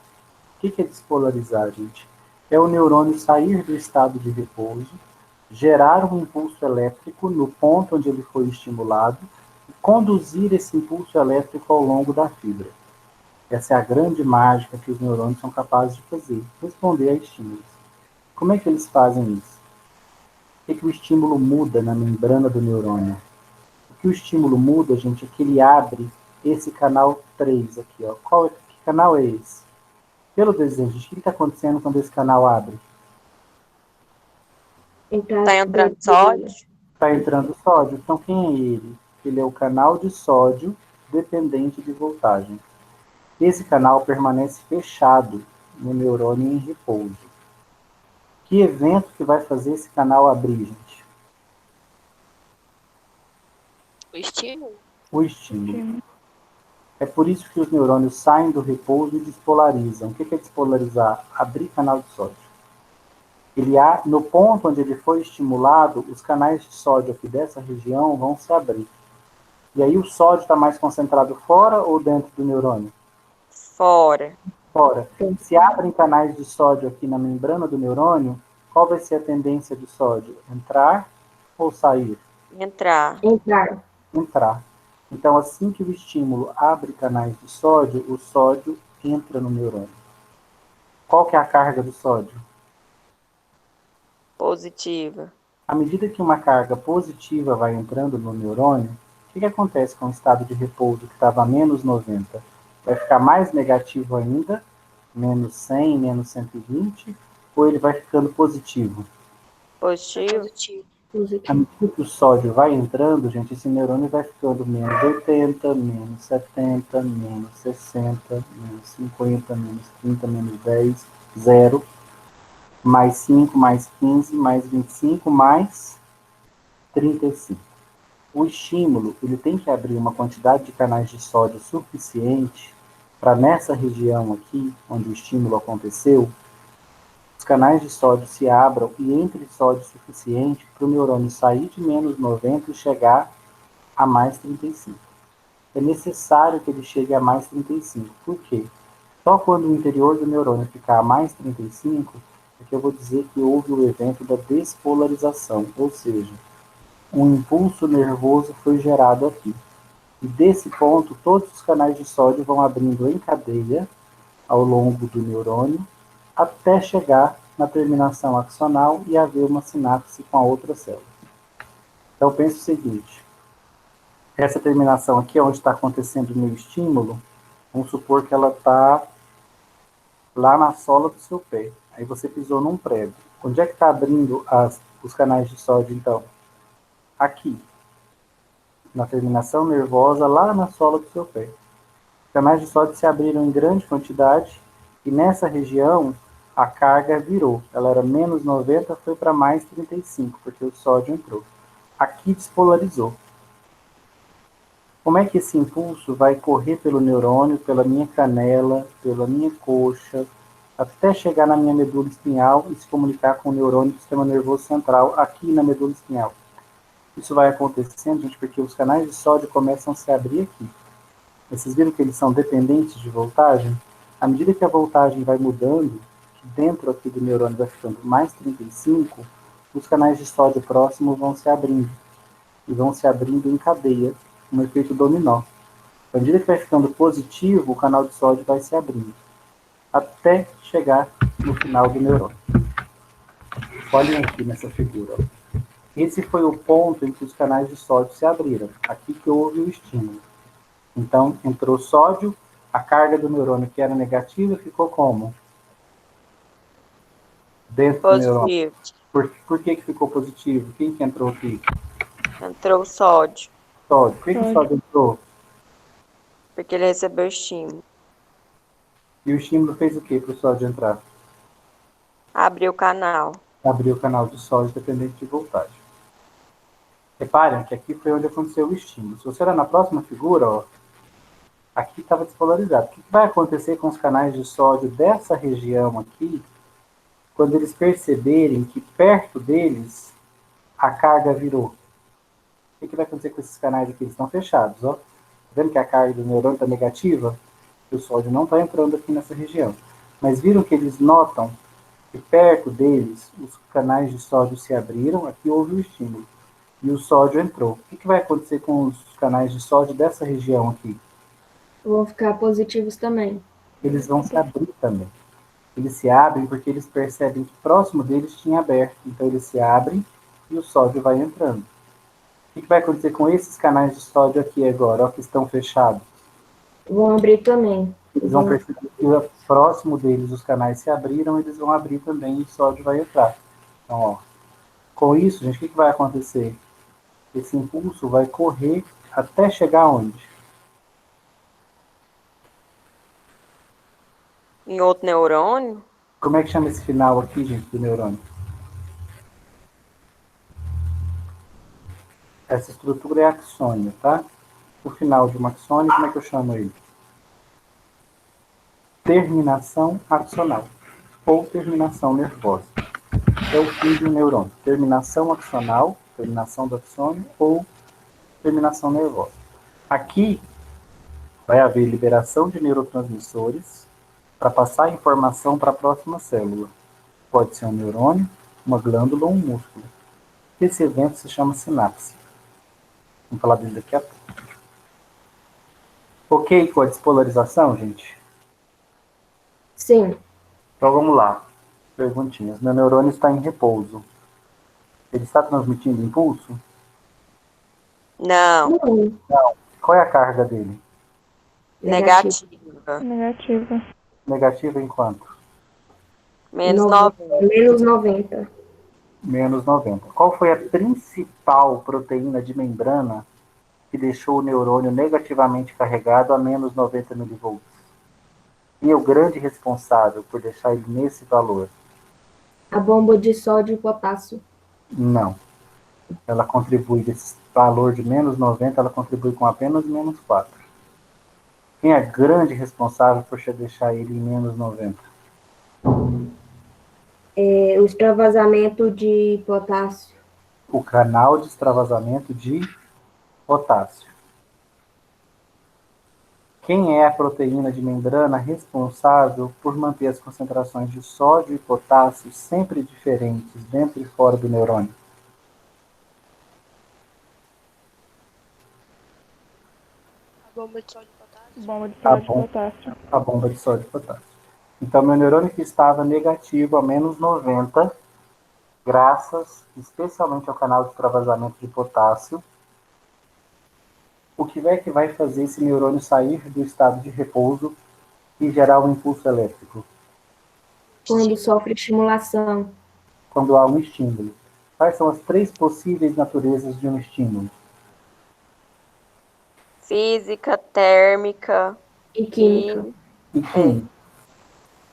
O que é despolarizar, gente? É o neurônio sair do estado de repouso, gerar um impulso elétrico no ponto onde ele foi estimulado e conduzir esse impulso elétrico ao longo da fibra. Essa é a grande mágica que os neurônios são capazes de fazer, responder a estímulos. Como é que eles fazem isso? O que o estímulo muda na membrana do neurônio? O que o estímulo muda, gente, é que ele abre esse canal 3 aqui. Ó. Que canal é esse? Pelo desejo, o que está acontecendo quando esse canal abre? Está entrando sódio? Está entrando sódio. Então, quem é ele? Ele é o canal de sódio dependente de voltagem. Esse canal permanece fechado no neurônio em repouso. Que evento que vai fazer esse canal abrir, gente? O estímulo? o estímulo. É por isso que os neurônios saem do repouso e despolarizam. O que é despolarizar? Abrir canal de sódio. No ponto onde ele foi estimulado, os canais de sódio aqui dessa região vão se abrir. E aí o sódio está mais concentrado fora ou dentro do neurônio? Fora. Fora. Se abrem canais de sódio aqui na membrana do neurônio, qual vai ser a tendência do sódio? Entrar ou sair? Entrar. Entrar. Então, assim que o estímulo abre canais de sódio, o sódio entra no neurônio. Qual que é a carga do sódio? Positiva. À medida que uma carga positiva vai entrando no neurônio, o que acontece com o estado de repouso que estava a menos 90? Vai ficar mais negativo ainda, menos 100, menos 120, ou ele vai ficando positivo? Positivo. À medida que o sódio vai entrando, gente, esse neurônio vai ficando menos 80, menos 70, menos 60, menos 50, menos 30, menos 10, 0, mais 5, mais 15, mais 25, mais 35. O estímulo, ele tem que abrir uma quantidade de canais de sódio suficiente para nessa região aqui, onde o estímulo aconteceu, os canais de sódio se abram e entre sódio suficiente para o neurônio sair de menos 90 e chegar a mais 35. É necessário que ele chegue a mais 35. Por quê? Só quando o interior do neurônio ficar a mais 35 é que eu vou dizer que houve o evento da despolarização, ou seja, um impulso nervoso foi gerado aqui. E desse ponto, todos os canais de sódio vão abrindo em cadeia ao longo do neurônio, até chegar na terminação axonal e haver uma sinapse com a outra célula. Então, pense o seguinte. Essa terminação aqui, onde está acontecendo o meu estímulo, vamos supor que ela está lá na sola do seu pé. Aí você pisou num prego. Onde é que está abrindo os canais de sódio, então? Aqui. Na terminação nervosa, lá na sola do seu pé. Os canais de sódio se abriram em grande quantidade e nessa região a carga virou. Ela era menos 90, foi para mais 35, porque o sódio entrou. Aqui despolarizou. Como é que esse impulso vai correr pelo neurônio, pela minha canela, pela minha coxa, até chegar na minha medula espinhal e se comunicar com o neurônio do sistema nervoso central aqui na medula espinhal? Isso vai acontecendo, gente, porque os canais de sódio começam a se abrir aqui. Vocês viram que eles são dependentes de voltagem? À medida que a voltagem vai mudando, dentro aqui do neurônio vai ficando mais 35, os canais de sódio próximos vão se abrindo. E vão se abrindo em cadeia, um efeito dominó. À medida que vai ficando positivo, o canal de sódio vai se abrindo, até chegar no final do neurônio. Olhem aqui nessa figura. Esse foi o ponto em que os canais de sódio se abriram. Aqui que houve o estímulo. Então, entrou sódio, a carga do neurônio que era negativa ficou como? Dentro do neurônio. Por que ficou positivo? Quem que entrou aqui? Entrou sódio. Sódio. Por que o sódio entrou? Porque ele recebeu estímulo. E o estímulo fez o que para o sódio entrar? Abriu o canal. Abriu o canal de sódio dependente de voltagem. Reparem que aqui foi onde aconteceu o estímulo. Se você olhar na próxima figura, ó, aqui estava despolarizado. O que vai acontecer com os canais de sódio dessa região aqui, quando eles perceberem que perto deles a carga virou? O que vai acontecer com esses canais aqui? Eles estão fechados, ó. Tá vendo que a carga do neurônio está negativa? O sódio não está entrando aqui nessa região. Mas viram que eles notam que perto deles os canais de sódio se abriram, aqui houve o estímulo. E o sódio entrou. O que vai acontecer com os canais de sódio dessa região aqui? Vão ficar positivos também. Eles vão se abrir também. Eles se abrem porque eles percebem que próximo deles tinha aberto. Então eles se abrem e o sódio vai entrando. O que vai acontecer com esses canais de sódio aqui agora, ó, que estão fechados? Vão abrir também. Eles vão perceber que próximo deles os canais se abriram, eles vão abrir também e o sódio vai entrar. Então, ó, com isso, gente, o que vai acontecer? Esse impulso vai correr até chegar onde? Em outro neurônio? Como é que chama esse final aqui, gente, do neurônio? Essa estrutura é axônio, tá? O final de um axônio, como é que eu chamo ele? Terminação axonal ou terminação nervosa. É o fim de um neurônio. Terminação axonal, terminação do axônio ou terminação nervosa. Aqui vai haver liberação de neurotransmissores para passar a informação para a próxima célula. Pode ser um neurônio, uma glândula ou um músculo. Esse evento se chama sinapse. Vamos falar dele daqui a pouco. Ok com a despolarização, gente? Sim. Então vamos lá. Perguntinhas. Meu neurônio está em repouso. Ele está transmitindo impulso? Não. Não. Qual é a carga dele? Negativa. Negativa. Negativa em quanto? Menos 90. Menos 90. Menos 90. Qual foi a principal proteína de membrana que deixou o neurônio negativamente carregado a menos 90 milivolts? E o grande responsável por deixar ele nesse valor? A bomba de sódio e potássio. Não. Ela contribui desse valor de menos 90, ela contribui com apenas menos 4. Quem é grande responsável por deixar ele em menos 90? O extravasamento de potássio. O canal de extravasamento de potássio. Quem é a proteína de membrana responsável por manter as concentrações de sódio e potássio sempre diferentes dentro e fora do neurônio? A bomba de sódio e potássio. Bomba de sódio e potássio. A bomba de sódio e potássio. Então, meu neurônio que estava negativo a menos 90, graças especialmente ao canal de extravasamento de potássio, o que é que vai fazer esse neurônio sair do estado de repouso e gerar um impulso elétrico? Quando sofre estimulação. Quando há um estímulo. Quais são as 3 possíveis naturezas de um estímulo? Física, térmica E química. E química.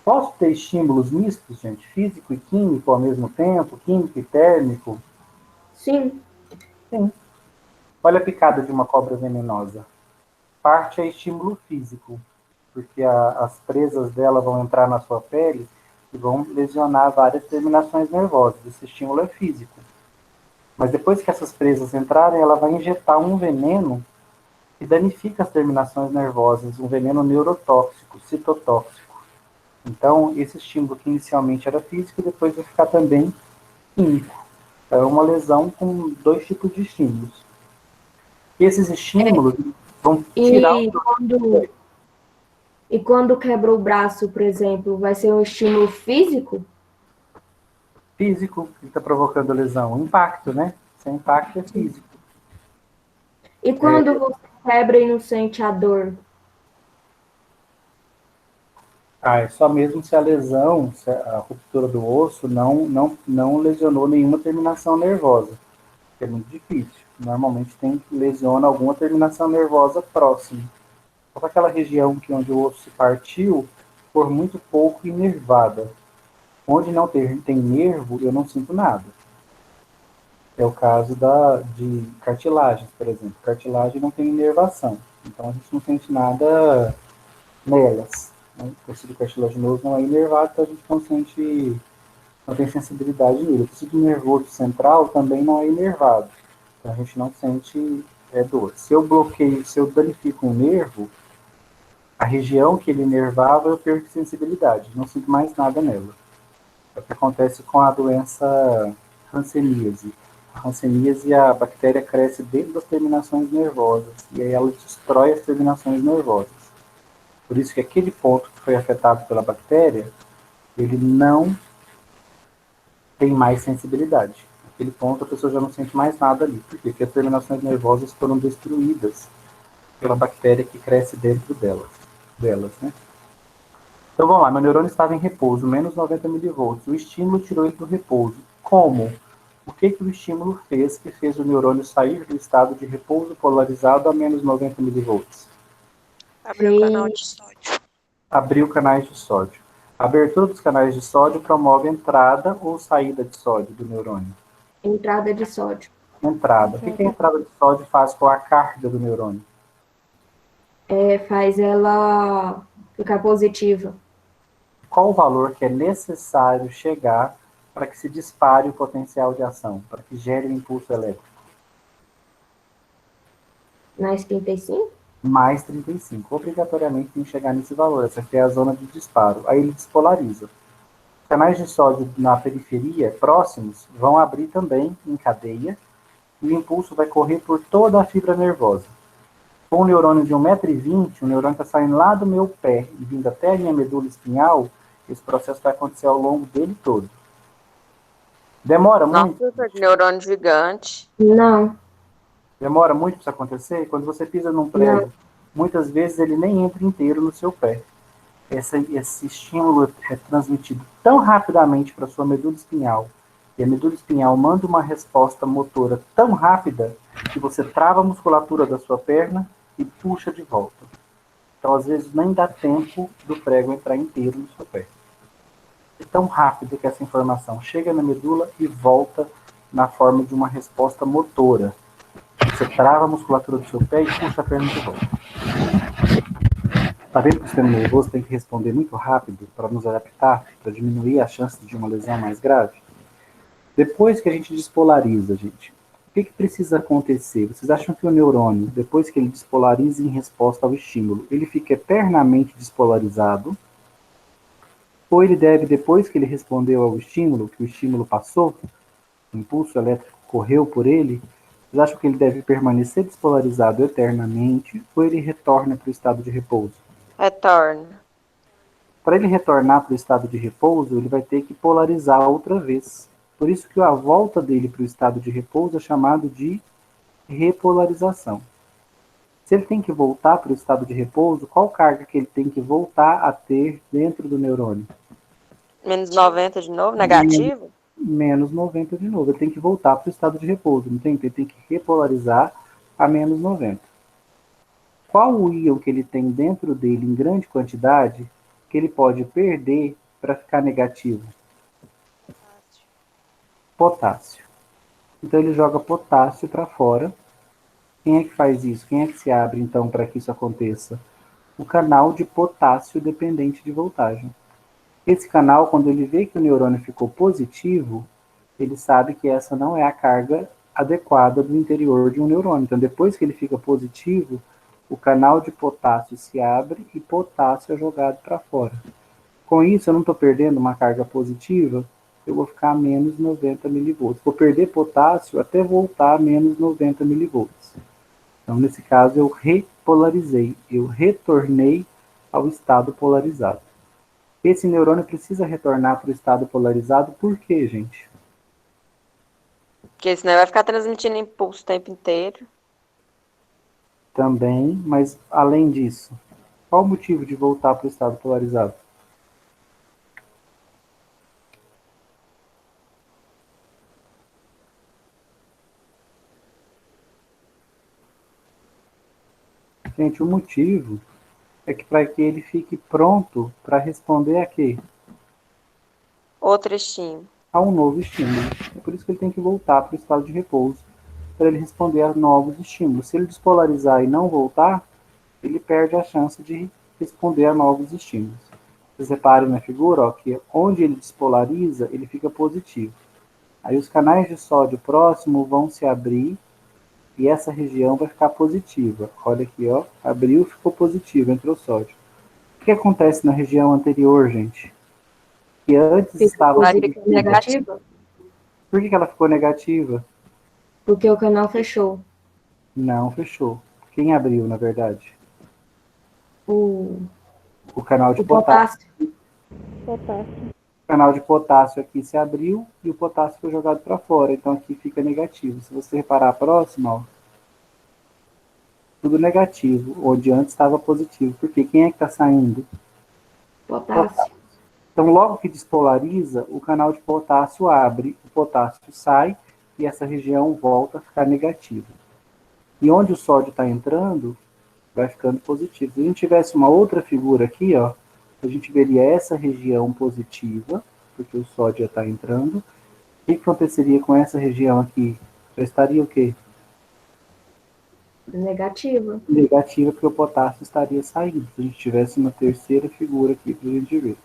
Posso ter estímulos mistos, gente? Físico e químico ao mesmo tempo? Químico e térmico? Sim. Sim. Olha a picada de uma cobra venenosa. Parte é estímulo físico, porque as presas dela vão entrar na sua pele e vão lesionar várias terminações nervosas. Esse estímulo é físico. Mas depois que essas presas entrarem, ela vai injetar um veneno que danifica as terminações nervosas, um veneno neurotóxico, citotóxico. Então, esse estímulo que inicialmente era físico, depois vai ficar também químico. É uma lesão com 2 tipos de estímulos. E esses estímulos vão tirar E quando quebrou o braço, por exemplo, vai ser um estímulo físico? Físico que está provocando a lesão. O impacto, né? Sem impacto é físico. E quando você quebra e não sente a dor? É só mesmo se a lesão, se a ruptura do osso não lesionou nenhuma terminação nervosa. É muito difícil. Normalmente lesiona alguma terminação nervosa próxima. Só que aquela região onde o osso se partiu, por muito pouco inervada. Onde não tem nervo, eu não sinto nada. É o caso de cartilagens, por exemplo. Cartilagem não tem inervação. Então a gente não sente nada nelas. O tecido cartilaginoso não é inervado, então a gente não tem sensibilidade nele. O tecido nervoso central também não é inervado, então a gente não sente dor. Se eu bloqueio, se eu danifico um nervo, a região que ele inervava, eu perco sensibilidade, não sinto mais nada nela. É o que acontece com a doença hanseníase. A hanseníase, a bactéria cresce dentro das terminações nervosas, e aí ela destrói as terminações nervosas. Por isso que aquele ponto que foi afetado pela bactéria, ele não tem mais sensibilidade. Naquele ponto a pessoa já não sente mais nada ali. Por quê? Porque as terminações nervosas foram destruídas pela bactéria que cresce dentro delas, né? Então vamos lá, meu neurônio estava em repouso, menos 90 milivolts. O estímulo tirou ele do repouso. Como? O que o estímulo fez que fez o neurônio sair do estado de repouso polarizado a menos 90 milivolts? Abriu o canal de sódio. Abriu canais de sódio. A abertura dos canais de sódio promove entrada ou saída de sódio do neurônio? Entrada de sódio. Entrada. O que a entrada de sódio faz com a carga do neurônio? faz ela ficar positiva. Qual o valor que é necessário chegar para que se dispare o potencial de ação, para que gere o impulso elétrico? Mais 35? Mais 35. Obrigatoriamente tem que chegar nesse valor. Essa aqui é a zona de disparo. Aí ele despolariza. Os canais de sódio na periferia, próximos, vão abrir também em cadeia e o impulso vai correr por toda a fibra nervosa. Com um neurônio de 1,20 m, o neurônio está saindo lá do meu pé e vindo até a minha medula espinhal, esse processo vai acontecer ao longo dele todo. Demora muito? Nossa, que neurônio gigante. Não, Demora muito para isso acontecer? Quando você pisa num não. prego, muitas vezes ele nem entra inteiro no seu pé. Esse estímulo é transmitido tão rapidamente para a sua medula espinhal, e a medula espinhal manda uma resposta motora tão rápida que você trava a musculatura da sua perna e puxa de volta. Então, às vezes, nem dá tempo do prego entrar inteiro no seu pé. É tão rápido que essa informação chega na medula e volta na forma de uma resposta motora. Você trava a musculatura do seu pé e puxa a perna de volta. Tá vendo que o sistema nervoso tem que responder muito rápido para nos adaptar, para diminuir a chance de uma lesão mais grave? Depois que a gente despolariza, gente, o que precisa acontecer? Vocês acham que o neurônio, depois que ele despolariza em resposta ao estímulo, ele fica eternamente despolarizado? Ou ele deve, depois que ele respondeu ao estímulo, que o estímulo passou, o impulso elétrico correu por ele, vocês acham que ele deve permanecer despolarizado eternamente ou ele retorna para o estado de repouso? Retorna. Para ele retornar para o estado de repouso, ele vai ter que polarizar outra vez. Por isso que a volta dele para o estado de repouso é chamado de repolarização. Se ele tem que voltar para o estado de repouso, qual carga que ele tem que voltar a ter dentro do neurônio? Menos 90 de novo, negativo? Menos 90 de novo. Ele tem que voltar para o estado de repouso, não tem? Ele tem que repolarizar a menos 90. Qual o íon que ele tem dentro dele em grande quantidade que ele pode perder para ficar negativo? Potássio. Então ele joga potássio para fora. Quem é que faz isso? Quem é que se abre então para que isso aconteça? O canal de potássio dependente de voltagem. Esse canal, quando ele vê que o neurônio ficou positivo, ele sabe que essa não é a carga adequada do interior de um neurônio. Então, depois que ele fica positivo, o canal de potássio se abre e potássio é jogado para fora. Com isso, eu não estou perdendo uma carga positiva, eu vou ficar a menos 90 milivolts. Vou perder potássio até voltar a menos 90 milivolts. Então, nesse caso, eu repolarizei, eu retornei ao estado polarizado. Esse neurônio precisa retornar para o estado polarizado, por quê, gente? Porque senão vai ficar transmitindo impulso o tempo inteiro. Também, mas além disso, qual o motivo de voltar para o estado polarizado? Gente, o motivo é que para que ele fique pronto para responder a quê? Outro estímulo. A um novo estímulo. É por isso que ele tem que voltar para o estado de repouso, para ele responder a novos estímulos. Se ele despolarizar e não voltar, ele perde a chance de responder a novos estímulos. Vocês reparem na figura, ó, que onde ele despolariza, ele fica positivo. Aí os canais de sódio próximo vão se abrir e essa região vai ficar positiva. Olha aqui, ó, abriu, ficou positivo, entrou sódio. O que acontece na região anterior, gente? Que antes estava negativa? Por que ela ficou negativa? Porque o canal fechou. Não fechou. Quem abriu, na verdade? O canal de potássio. Potássio. O canal de potássio aqui se abriu e o potássio foi jogado para fora. Então aqui fica negativo. Se você reparar a próxima, ó, tudo negativo, onde antes estava positivo. Porque quem é que está saindo? Potássio. Então, logo que despolariza, o canal de potássio abre, o potássio sai e essa região volta a ficar negativa. E onde o sódio está entrando, vai ficando positivo. Se a gente tivesse uma outra figura aqui, ó, a gente veria essa região positiva, porque o sódio já está entrando. O que aconteceria com essa região aqui? Já estaria o quê? Negativa. Negativa, porque o potássio estaria saindo. Se a gente tivesse uma terceira figura aqui para a gente ver.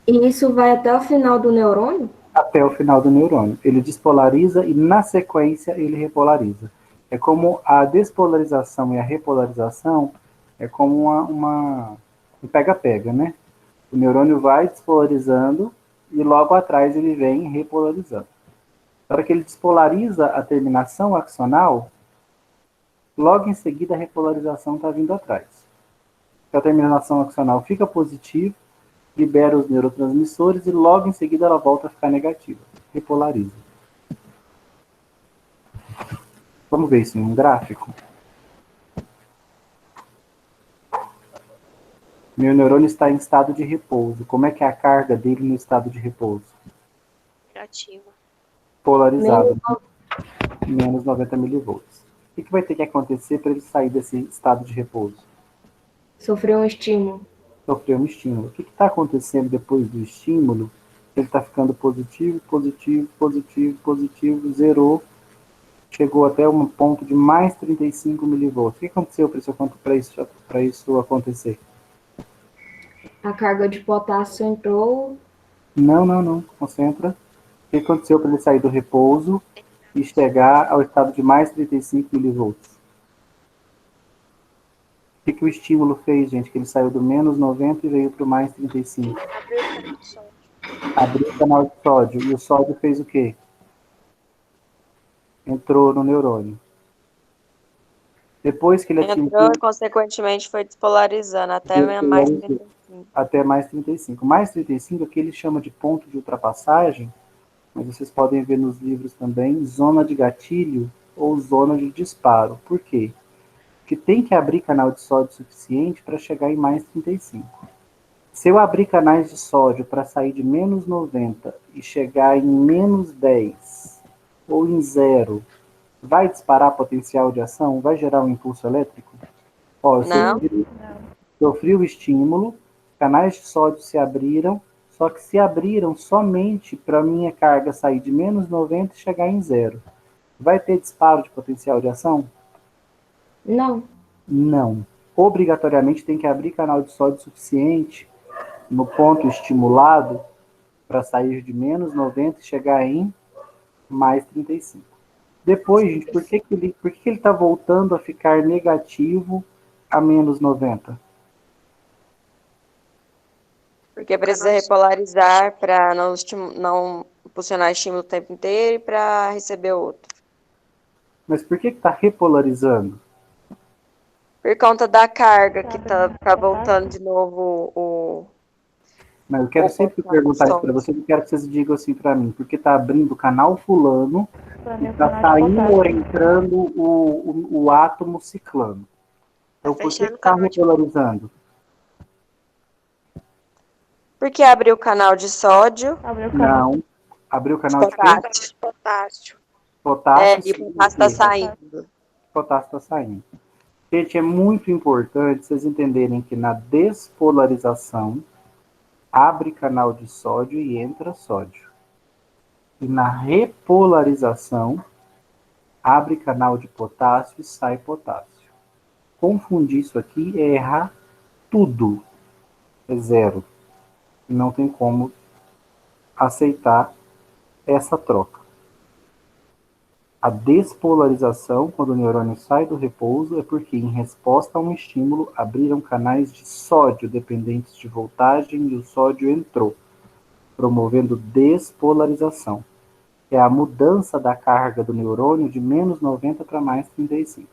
E isso vai até o final do neurônio? Até o final do neurônio. Ele despolariza e, na sequência, ele repolariza. É como a despolarização e a repolarização é como um pega-pega, né? O neurônio vai despolarizando e logo atrás ele vem repolarizando. Na hora que ele despolariza a terminação axonal, logo em seguida a repolarização está vindo atrás. A terminação axonal fica positiva, libera os neurotransmissores e logo em seguida ela volta a ficar negativa. Repolariza. Vamos ver isso em um gráfico? Meu neurônio está em estado de repouso. Como é que é a carga dele no estado de repouso? Negativa. Polarizado. Menos 90 milivolts. O que vai ter que acontecer para ele sair desse estado de repouso? Sofreu um estímulo. Sofreu um estímulo. O que está acontecendo depois do estímulo? Ele está ficando positivo, positivo, positivo, positivo, zerou, chegou até um ponto de mais 35 milivolts. O que aconteceu para isso acontecer? A carga de potássio entrou. Não. Concentra. O que aconteceu para ele sair do repouso e chegar ao estado de mais 35 milivolts? O que o estímulo fez, gente? Que ele saiu do menos 90 e veio para o mais 35. Abriu o canal de sódio. Abriu o canal de sódio. E o sódio fez o quê? Entrou no neurônio. Depois que ele atingiu... Entrou e, consequentemente, foi despolarizando até mais 35. Até mais 35. Mais 35 é o que ele chama de ponto de ultrapassagem, mas vocês podem ver nos livros também, zona de gatilho ou zona de disparo. Por quê? Porque tem que abrir canal de sódio suficiente para chegar em mais 35. Se eu abrir canais de sódio para sair de menos 90 e chegar em menos 10 ou em zero, vai disparar potencial de ação? Vai gerar um impulso elétrico? Ó, eu sofri o estímulo, canais de sódio se abriram, só que se abriram somente para a minha carga sair de menos 90 e chegar em zero. Vai ter disparo de potencial de ação? Não. Não. Obrigatoriamente tem que abrir canal de sódio suficiente no ponto estimulado para sair de menos 90 e chegar em mais 35. Depois, gente, por que ele está voltando a ficar negativo a menos 90? Porque precisa repolarizar para não impulsionar estímulo o tempo inteiro e para receber outro. Mas por que está repolarizando? Por conta da carga que tá voltando de novo o... Mas eu quero sempre perguntar isso para vocês, eu quero que vocês digam assim para mim, porque está abrindo o canal fulano e está saindo ou entrando o átomo ciclano. Então, por que está repolarizando? Porque abriu o canal de sódio. Não. Abriu o canal de Potássio. Potássio. potássio. E o potássio está saindo. Potássio está saindo. Gente, é muito importante vocês entenderem que na despolarização abre canal de sódio e entra sódio. E na repolarização abre canal de potássio e sai potássio. Confundir isso aqui é errar tudo. É zero. E não tem como aceitar essa troca. A despolarização, quando o neurônio sai do repouso, é porque, em resposta a um estímulo, abriram canais de sódio dependentes de voltagem e o sódio entrou, promovendo despolarização. É a mudança da carga do neurônio de menos 90 para mais 35.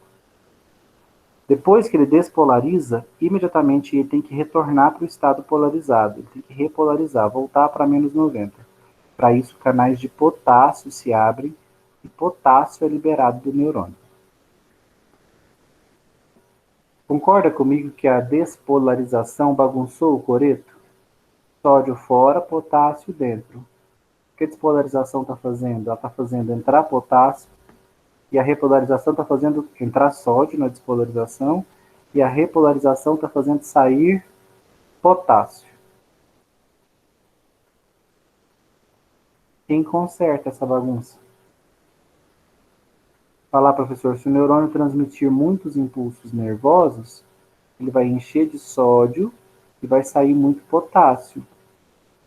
Depois que ele despolariza, imediatamente ele tem que retornar para o estado polarizado, ele tem que repolarizar, voltar para menos 90. Para isso, canais de potássio se abrem e potássio é liberado do neurônio. Concorda comigo que a despolarização bagunçou o coreto? Sódio fora, potássio dentro. O que a despolarização está fazendo? Ela está fazendo entrar potássio e a repolarização está fazendo entrar sódio na despolarização e a repolarização está fazendo sair potássio. Quem conserta essa bagunça? Falar, professor, se o neurônio transmitir muitos impulsos nervosos, ele vai encher de sódio e vai sair muito potássio.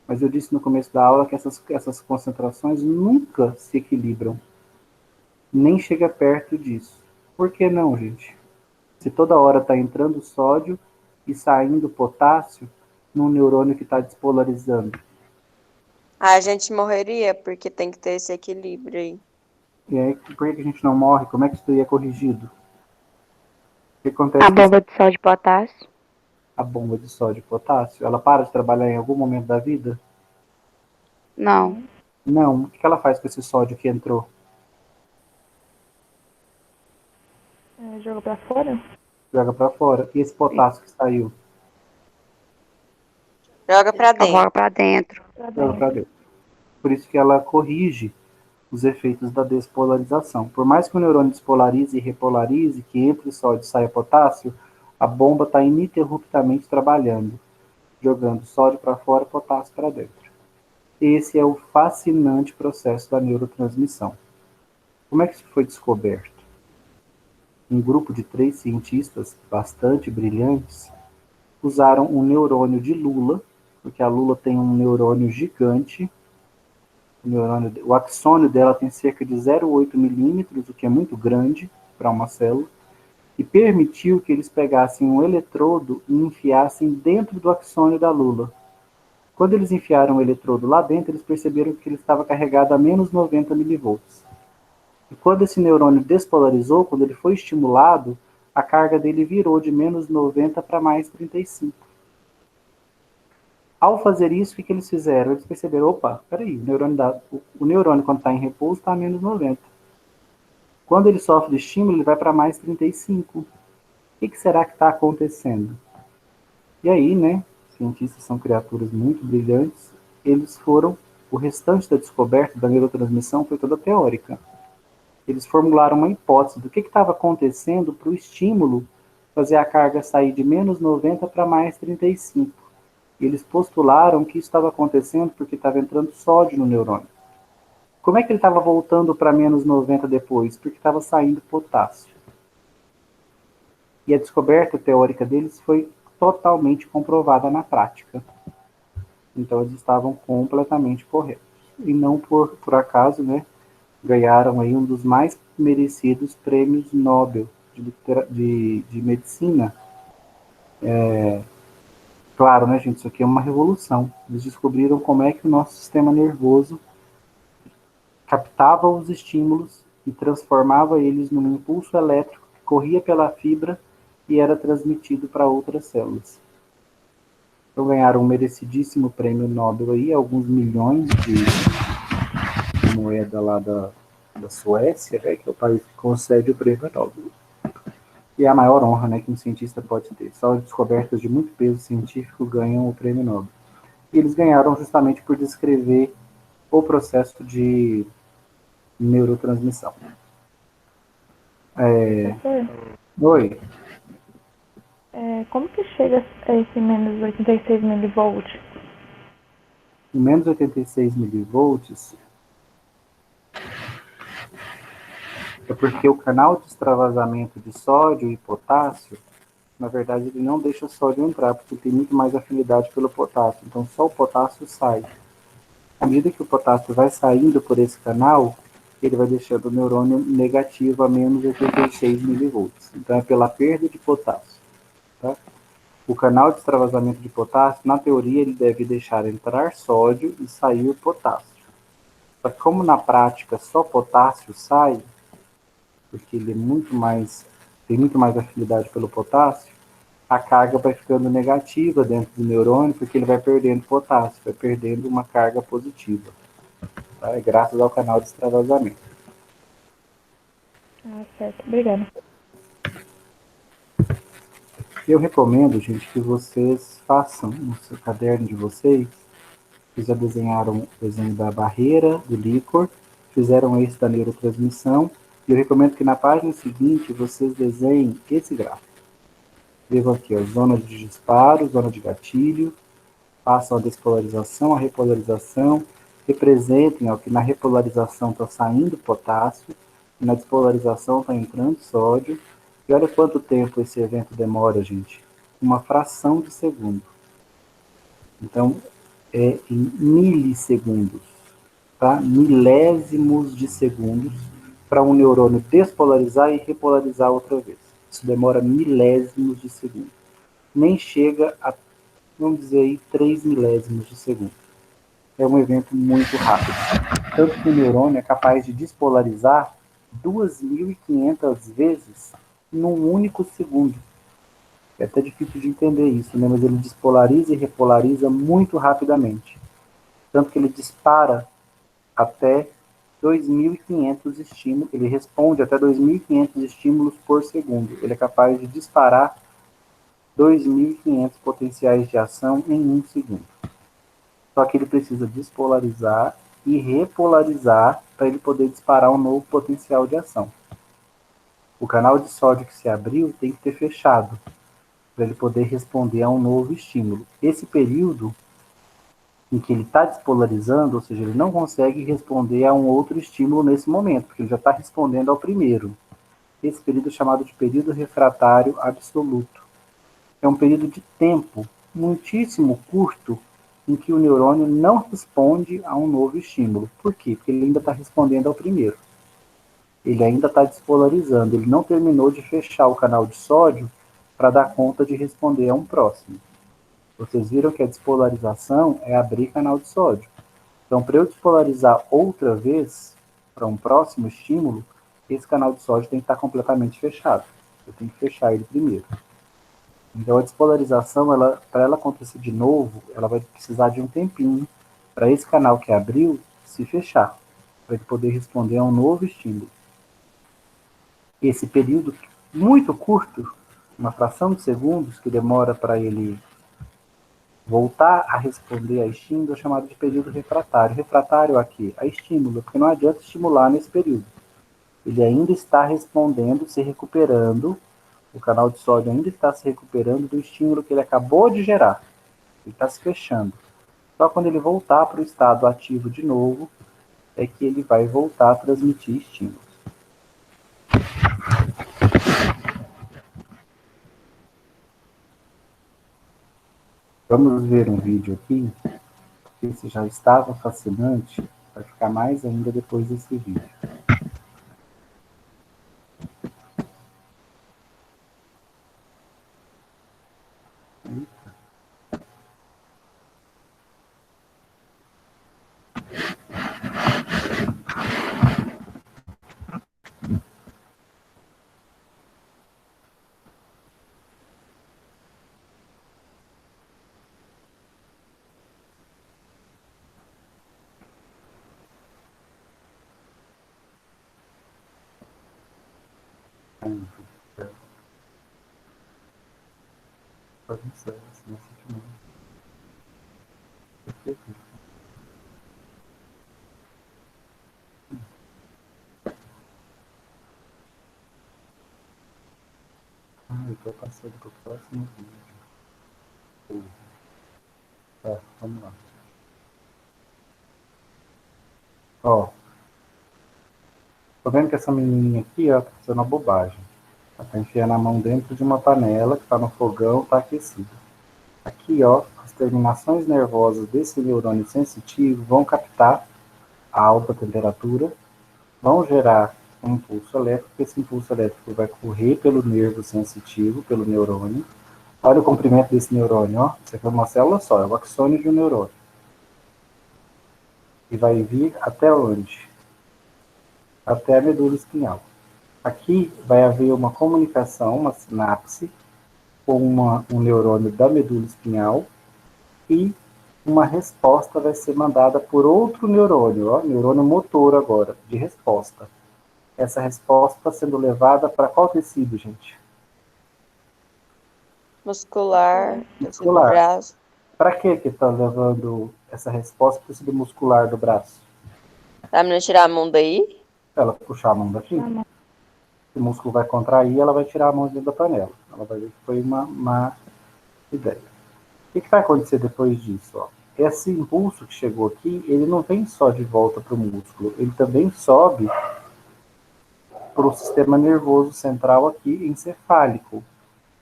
Mas eu disse no começo da aula que essas concentrações nunca se equilibram, nem chega perto disso. Por que não, gente? Se toda hora está entrando sódio e saindo potássio num neurônio que está despolarizando. A gente morreria porque tem que ter esse equilíbrio aí. E aí, por que a gente não morre? Como é que isso daí é corrigido? O que acontece? A bomba de sal de potássio. A bomba de sódio e potássio, ela para de trabalhar em algum momento da vida? Não. Não. O que ela faz com esse sódio que entrou? Joga pra fora? Joga para fora. E esse potássio que saiu? Joga pra dentro. Joga pra dentro. Joga para dentro. Por isso que ela corrige os efeitos da despolarização. Por mais que o neurônio despolarize e repolarize, que entre sódio e saia potássio, a bomba está ininterruptamente trabalhando, jogando sódio para fora, potássio para dentro. Esse é o fascinante processo da neurotransmissão. Como é que isso foi descoberto? Um grupo de 3 cientistas bastante brilhantes usaram um neurônio de lula, porque a lula tem um neurônio gigante. O axônio dela tem cerca de 0,8 milímetros, o que é muito grande para uma célula, e permitiu que eles pegassem um eletrodo e enfiassem dentro do axônio da lula. Quando eles enfiaram o eletrodo lá dentro, eles perceberam que ele estava carregado a menos 90 milivolts. E quando esse neurônio despolarizou, quando ele foi estimulado, a carga dele virou de menos 90 para mais 35. Ao fazer isso, o que eles fizeram? Eles perceberam, opa, peraí, o neurônio quando está em repouso está a menos 90. Quando ele sofre de estímulo, ele vai para mais 35. O que será que está acontecendo? E aí, né, cientistas são criaturas muito brilhantes, o restante da descoberta da neurotransmissão foi toda teórica. Eles formularam uma hipótese do que estava acontecendo para o estímulo fazer a carga sair de menos 90 para mais 35. Eles postularam que isso estava acontecendo porque estava entrando sódio no neurônio. Como é que ele estava voltando para menos 90 depois? Porque estava saindo potássio. E a descoberta teórica deles foi totalmente comprovada na prática. Então eles estavam completamente corretos. E não por acaso, né, ganharam aí um dos mais merecidos prêmios Nobel de medicina. Claro, né, gente, isso aqui é uma revolução. Eles descobriram como é que o nosso sistema nervoso captava os estímulos e transformava eles num impulso elétrico que corria pela fibra e era transmitido para outras células. Então ganharam um merecidíssimo prêmio Nobel aí, alguns milhões de moeda lá da Suécia, né, que é o país que concede o prêmio Nobel. E é a maior honra, né, que um cientista pode ter. Só descobertas de muito peso científico ganham o prêmio Nobel. E eles ganharam justamente por descrever o processo de neurotransmissão. Oi. Como que chega a esse menos 86 milivolts? O menos 86 milivolts é porque o canal de extravasamento de sódio e potássio, na verdade, ele não deixa o sódio entrar, porque ele tem muito mais afinidade pelo potássio. Então, só o potássio sai. À medida que o potássio vai saindo por esse canal, ele vai deixando o neurônio negativo a menos 86 milivolts. Então, é pela perda de potássio. Tá? O canal de extravasamento de potássio, na teoria, ele deve deixar entrar sódio e sair potássio. Só que como na prática só potássio sai, porque ele tem muito mais afinidade pelo potássio, a carga vai ficando negativa dentro do neurônio, porque ele vai perdendo potássio, vai perdendo uma carga positiva. Tá? É graças ao canal de extravasamento. Certo. Obrigada. Eu recomendo, gente, que vocês façam no seu caderno de vocês. Vocês já desenharam o desenho da barreira, do líquor, fizeram esse da neurotransmissão, e eu recomendo que na página seguinte vocês desenhem esse gráfico. Escrevam aqui, ó, zona de disparo, zona de gatilho, façam a despolarização, a repolarização, representem ó, que na repolarização está saindo potássio, Na despolarização está entrando sódio. E olha quanto tempo esse evento demora, gente. Uma fração de segundo. Então, é em milissegundos, tá? Milésimos de segundos para um neurônio despolarizar e repolarizar outra vez. Isso demora milésimos de segundo. Nem chega a, vamos dizer aí, 3 milésimos de segundo. É um evento muito rápido. Tanto que o neurônio é capaz de despolarizar 2.500 vezes num único segundo. É até difícil de entender isso, né? Mas ele despolariza e repolariza muito rapidamente. Tanto que ele dispara até 2.500 estímulos, ele responde até 2.500 estímulos por segundo. Ele é capaz de disparar 2.500 potenciais de ação em um segundo. Só que ele precisa despolarizar e repolarizar para ele poder disparar um novo potencial de ação. O canal de sódio que se abriu tem que ter fechado para ele poder responder a um novo estímulo. Esse período em que ele está despolarizando, ou seja, ele não consegue responder a um outro estímulo nesse momento, porque ele já está respondendo ao primeiro. Esse período é chamado de período refratário absoluto. É um período de tempo muitíssimo curto em que o neurônio não responde a um novo estímulo. Por quê? Porque ele ainda está respondendo ao primeiro. Ele ainda está despolarizando, ele não terminou de fechar o canal de sódio para dar conta de responder a um próximo. Vocês viram que a despolarização é abrir canal de sódio. Então, para eu despolarizar outra vez para um próximo estímulo, esse canal de sódio tem que estar completamente fechado. Eu tenho que fechar ele primeiro. Então, a despolarização, para ela acontecer de novo, ela vai precisar de um tempinho para esse canal que abriu se fechar, para ele poder responder a um novo estímulo. Esse período muito curto, uma fração de segundos que demora para ele voltar a responder a estímulo, é chamado de período refratário. Refratário a quê? A estímulo, porque não adianta estimular nesse período. Ele ainda está respondendo, se recuperando, o canal de sódio ainda está se recuperando do estímulo que ele acabou de gerar. Ele está se fechando. Só quando ele voltar para o estado ativo de novo, é que ele vai voltar a transmitir estímulos. Vamos ver um vídeo aqui. Esse já estava fascinante, vai ficar mais ainda depois desse vídeo. Eu estou passando para o próximo vídeo. Tá, vamos lá. Ó, tô vendo que essa menininha aqui, ó, tá fazendo uma bobagem. Ela tá enfiando a mão dentro de uma panela que tá no fogão, tá aquecida. Aqui, ó, as terminações nervosas desse neurônio sensitivo vão captar a alta temperatura, vão gerar um impulso elétrico, esse impulso elétrico vai correr pelo nervo sensitivo, pelo neurônio. Olha o comprimento desse neurônio, ó. Isso aqui é uma célula só, é o axônio de um neurônio. E vai vir até onde? Até a medula espinhal. Aqui vai haver uma comunicação, uma sinapse, com um neurônio da medula espinhal e uma resposta vai ser mandada por outro neurônio, ó, neurônio motor agora, de resposta. Essa resposta está sendo levada para qual tecido, gente? Muscular, tecido do Muscular. braço. Para que está levando essa resposta para o tecido muscular do braço? Pra menina tirar a mão daí? Ela puxar a mão daqui, o músculo vai contrair, ela vai tirar a mão dentro da panela. Ela vai ver que foi uma má ideia. O que vai acontecer depois disso? Ó? Esse impulso que chegou aqui, ele não vem só de volta para o músculo, ele também sobe para o sistema nervoso central aqui encefálico.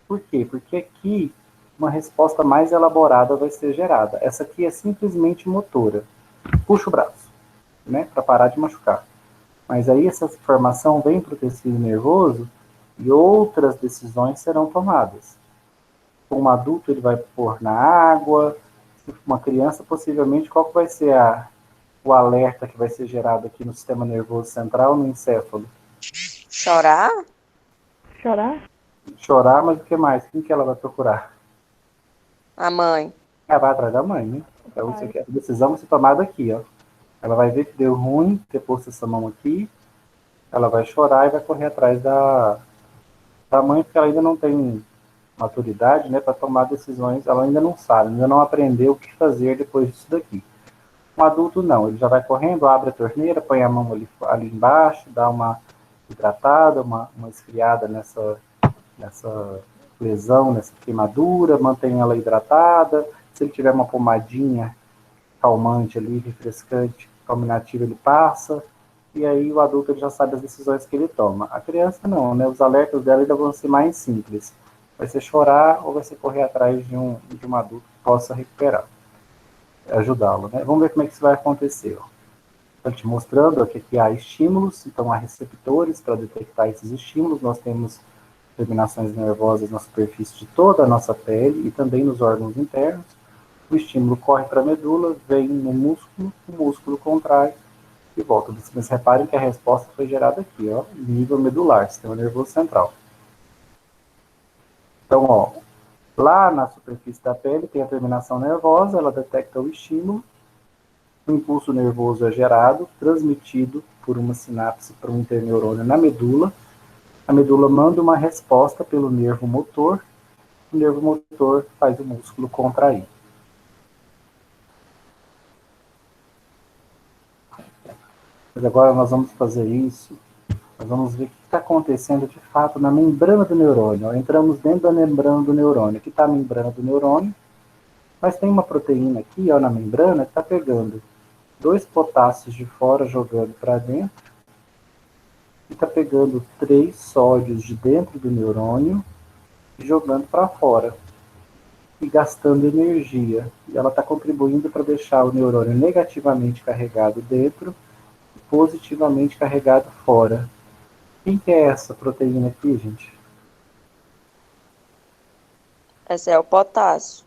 Por quê? Porque aqui uma resposta mais elaborada vai ser gerada. Essa aqui é simplesmente motora. Puxa o braço, né, para parar de machucar. Mas aí essa informação vem para o tecido nervoso e outras decisões serão tomadas. Um adulto ele vai pôr na água, uma criança possivelmente qual que vai ser o alerta que vai ser gerado aqui no sistema nervoso central, no encéfalo? Chorar? Chorar? Chorar, mas o que mais? Quem que ela vai procurar? A mãe. Ela vai atrás da mãe, né? Então isso aqui, a decisão vai ser tomada aqui, ó. Ela vai ver que deu ruim ter posto essa mão aqui, ela vai chorar e vai correr atrás da mãe, porque ela ainda não tem maturidade, né, para tomar decisões, ela ainda não sabe, ainda não aprendeu o que fazer depois disso daqui. Um adulto não, ele já vai correndo, abre a torneira, põe a mão ali embaixo, dá uma hidratada, uma esfriada nessa lesão, nessa queimadura, mantém ela hidratada. Se ele tiver uma pomadinha calmante ali, refrescante, calminativa, ele passa. E aí o adulto ele já sabe as decisões que ele toma. A criança não, né? Os alertas dela ainda vão ser mais simples. Vai ser chorar ou vai ser correr atrás de um adulto que possa recuperar, ajudá-lo, né? Vamos ver como é que isso vai acontecer. Estou te mostrando aqui que há estímulos, então há receptores para detectar esses estímulos. Nós temos terminações nervosas na superfície de toda a nossa pele e também nos órgãos internos. O estímulo corre para a medula, vem no músculo, o músculo contrai e volta. Mas reparem que a resposta foi gerada aqui, ó, nível medular, sistema nervoso central. Então, ó, lá na superfície da pele tem a terminação nervosa, ela detecta o estímulo, o impulso nervoso é gerado, transmitido por uma sinapse para um interneurônio na medula. A medula manda uma resposta pelo nervo motor, o nervo motor faz o músculo contrair. Mas agora nós vamos fazer isso, nós vamos ver o que está acontecendo de fato na membrana do neurônio. Ó, entramos dentro da membrana do neurônio. Aqui está a membrana do neurônio, mas tem uma proteína aqui, ó, na membrana que está pegando 2 potássios de fora, jogando para dentro, e está pegando 3 sódios de dentro do neurônio e jogando para fora, e gastando energia. E ela está contribuindo para deixar o neurônio negativamente carregado dentro e positivamente carregado fora. Quem que é essa proteína aqui, gente? Esse é o potássio.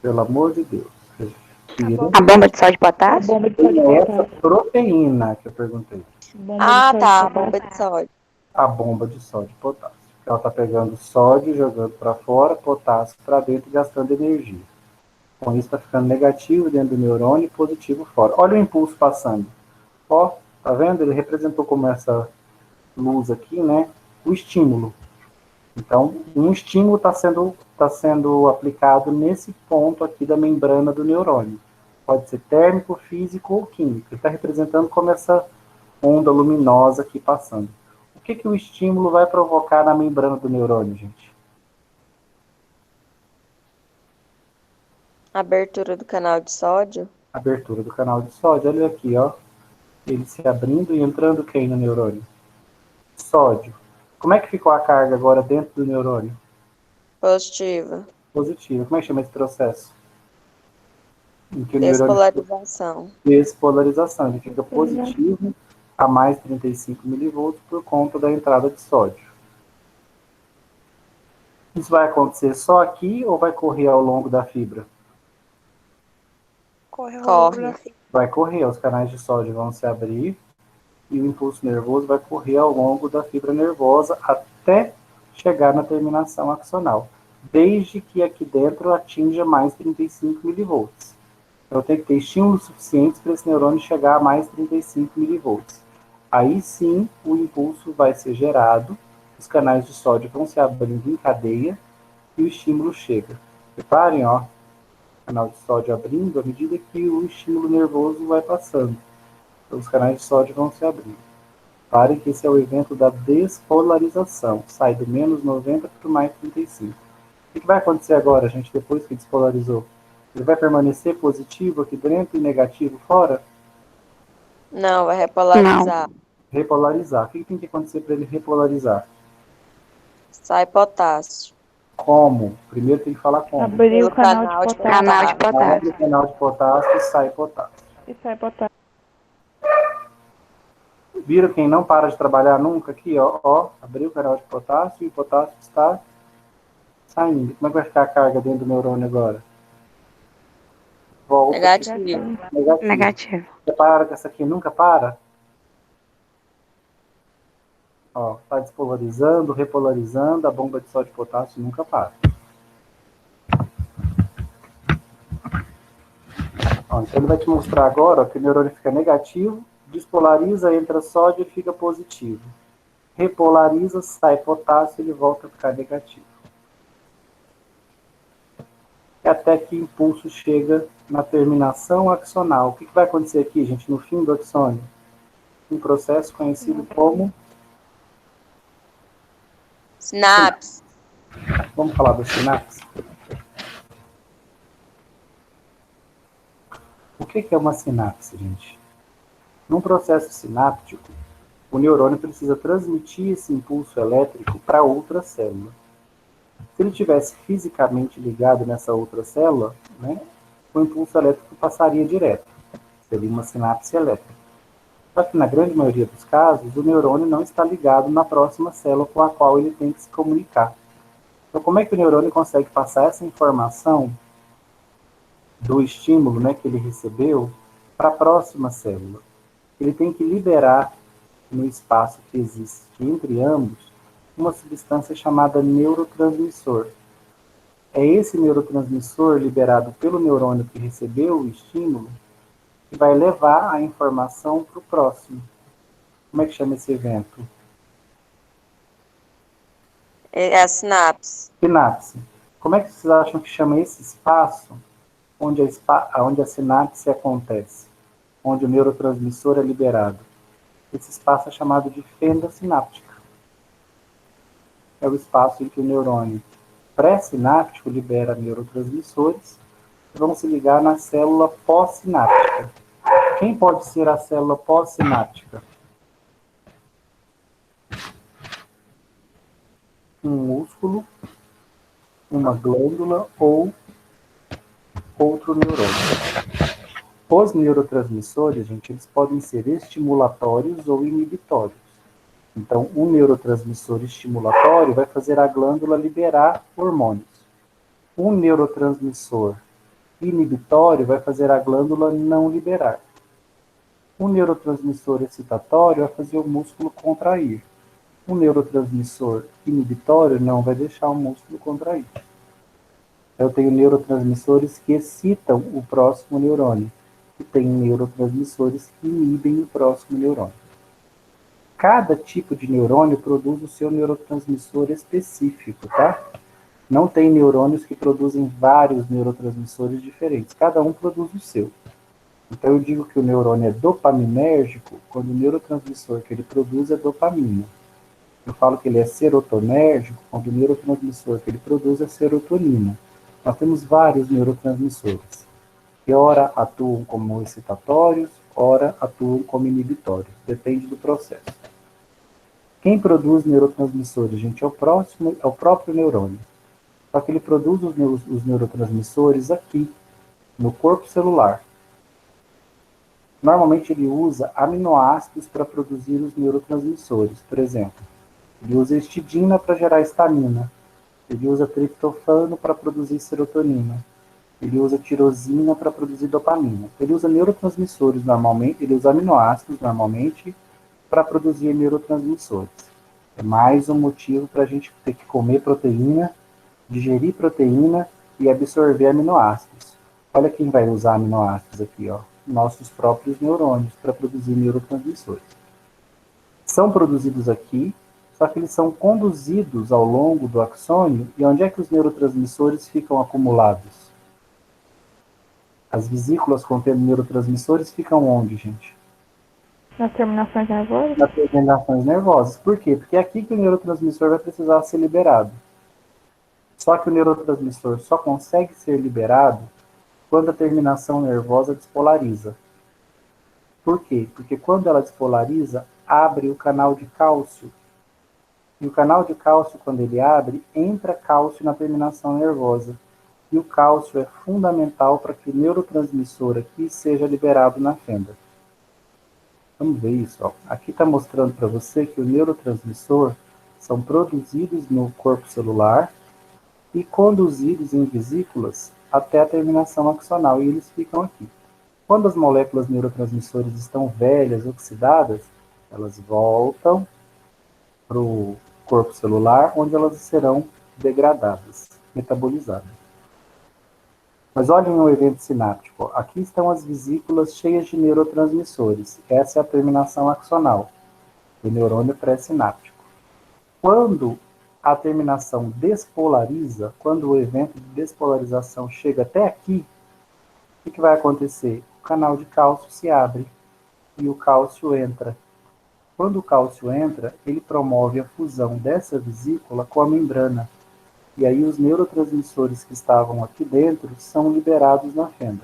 Pelo amor de Deus. A bomba de sal de potássio? Bomba de sal de Quem é essa potássio. proteína que eu perguntei? Bomba Ah, de tá, sal a de bomba potássio. de sódio. A bomba de sódio e potássio. Ela está pegando sódio, jogando para fora, potássio para dentro e gastando energia. Com isso está ficando negativo dentro do neurônio e positivo fora. Olha o impulso passando. Ó, tá vendo? Ele representou como essa luz aqui, né? O estímulo. Então, um estímulo está sendo aplicado nesse ponto aqui da membrana do neurônio. Pode ser térmico, físico ou químico. Ele está representando como essa onda luminosa aqui passando. O que o estímulo vai provocar na membrana do neurônio, gente? Abertura do canal de sódio. Abertura do canal de sódio. Olha aqui, ó. Ele se abrindo e entrando quem no neurônio? Sódio. Como é que ficou a carga agora dentro do neurônio? Positiva. Positiva. Como é que chama esse processo? Em que o neurônio Despolarização. despolarização. Ele fica positivo a mais 35 milivolts por conta da entrada de sódio. Isso vai acontecer só aqui ou vai correr ao longo da fibra? Corre. Vai correr, os canais de sódio vão se abrir e o impulso nervoso vai correr ao longo da fibra nervosa até chegar na terminação axonal, desde que aqui dentro atinja mais 35 milivolts. Eu tenho que ter estímulos suficientes para esse neurônio chegar a mais 35 milivolts. Aí sim, o impulso vai ser gerado, os canais de sódio vão se abrindo em cadeia e o estímulo chega. Reparem, ó, o canal de sódio abrindo à medida que o estímulo nervoso vai passando. Então, os canais de sódio vão se abrindo. Reparem que esse é o evento da despolarização. Sai do menos 90 para o mais 35. O que vai acontecer agora, gente, depois que despolarizou? Ele vai permanecer positivo aqui dentro e negativo fora? Não, vai repolarizar. Repolarizar. O que tem que acontecer para ele repolarizar? Sai potássio. Como? Primeiro tem que falar como. Abrir Pelo o canal canal de de potássio. Canal de Abre potássio. o canal de potássio e sai potássio. E sai potássio. Viram quem não para de trabalhar nunca? Aqui, ó. Abriu o canal de potássio e o potássio está saindo. Como é que vai ficar a carga dentro do neurônio agora? Volta. Negativo. Negativo. Negativo. Repara que essa aqui nunca para? Ó, tá despolarizando, repolarizando, a bomba de sódio e potássio nunca para. Ó, então ele vai te mostrar agora ó, que o neurônio fica negativo, despolariza, entra sódio e fica positivo. Repolariza, sai potássio e ele volta a ficar negativo. Até que o impulso chega na terminação axonal. O que vai acontecer aqui, gente, no fim do axônio? Um processo conhecido como... Sinapse. Vamos falar da sinapse? O que é uma sinapse, gente? Num processo sináptico, o neurônio precisa transmitir esse impulso elétrico para outra célula. Se ele estivesse fisicamente ligado nessa outra célula, né, o impulso elétrico passaria direto. Seria uma sinapse elétrica. Só que na grande maioria dos casos, o neurônio não está ligado na próxima célula com a qual ele tem que se comunicar. Então, como é que o neurônio consegue passar essa informação do estímulo, né, que ele recebeu para a próxima célula? Ele tem que liberar no espaço que existe entre ambos uma substância chamada neurotransmissor. É esse neurotransmissor liberado pelo neurônio que recebeu o estímulo que vai levar a informação para o próximo. Como é que chama esse evento? É a sinapse. Sinapse. Como é que vocês acham que chama esse espaço onde a sinapse acontece? Onde o neurotransmissor é liberado? Esse espaço é chamado de fenda sináptica. É o espaço em que o neurônio pré-sináptico libera neurotransmissores que vão se ligar na célula pós-sináptica. Quem pode ser a célula pós-sináptica? Um músculo, uma glândula ou outro neurônio. Os neurotransmissores, gente, eles podem ser estimulatórios ou inibitórios. Então, um neurotransmissor estimulatório vai fazer a glândula liberar hormônios. Um neurotransmissor inibitório vai fazer a glândula não liberar. Um neurotransmissor excitatório vai fazer o músculo contrair. Um neurotransmissor inibitório não vai deixar o músculo contrair. Eu tenho neurotransmissores que excitam o próximo neurônio e tenho neurotransmissores que inibem o próximo neurônio. Cada tipo de neurônio produz o seu neurotransmissor específico, tá? Não tem neurônios que produzem vários neurotransmissores diferentes. Cada um produz o seu. Então eu digo que o neurônio é dopaminérgico quando o neurotransmissor que ele produz é dopamina. Eu falo que ele é serotonérgico quando o neurotransmissor que ele produz é serotonina. Nós temos vários neurotransmissores, que ora atuam como excitatórios, ora atuam como inibitórios. Depende do processo. Quem produz neurotransmissores, gente, é o próprio neurônio. Só que ele produz os neurotransmissores aqui, no corpo celular. Normalmente ele usa aminoácidos para produzir os neurotransmissores. Por exemplo, ele usa histidina para gerar histamina. Ele usa triptofano para produzir serotonina. Ele usa tirosina para produzir dopamina. Ele usa neurotransmissores normalmente, ele usa aminoácidos normalmente para produzir neurotransmissores. É mais um motivo para a gente ter que comer proteína, digerir proteína e absorver aminoácidos. Olha quem vai usar aminoácidos aqui, ó. Nossos próprios neurônios para produzir neurotransmissores. São produzidos aqui, só que eles são conduzidos ao longo do axônio. E onde é que os neurotransmissores ficam acumulados? As vesículas contendo neurotransmissores ficam onde, gente? Nas terminações nervosas? Nas terminações nervosas. Por quê? Porque é aqui que o neurotransmissor vai precisar ser liberado. Só que o neurotransmissor só consegue ser liberado quando a terminação nervosa despolariza. Por quê? Porque quando ela despolariza, abre o canal de cálcio. E o canal de cálcio, quando ele abre, entra cálcio na terminação nervosa. E o cálcio é fundamental para que o neurotransmissor aqui seja liberado na fenda. Vamos ver isso. Ó. Aqui está mostrando para você que o neurotransmissor são produzidos no corpo celular e conduzidos em vesículas até a terminação axonal, e eles ficam aqui. Quando as moléculas neurotransmissoras estão velhas, oxidadas, elas voltam para o corpo celular, onde elas serão degradadas, metabolizadas. Mas olhem o evento sináptico. Aqui estão as vesículas cheias de neurotransmissores. Essa é a terminação axonal do neurônio pré-sináptico. Quando a terminação despolariza, quando o evento de despolarização chega até aqui, o que vai acontecer? O canal de cálcio se abre e o cálcio entra. Quando o cálcio entra, ele promove a fusão dessa vesícula com a membrana. E aí os neurotransmissores que estavam aqui dentro são liberados na fenda.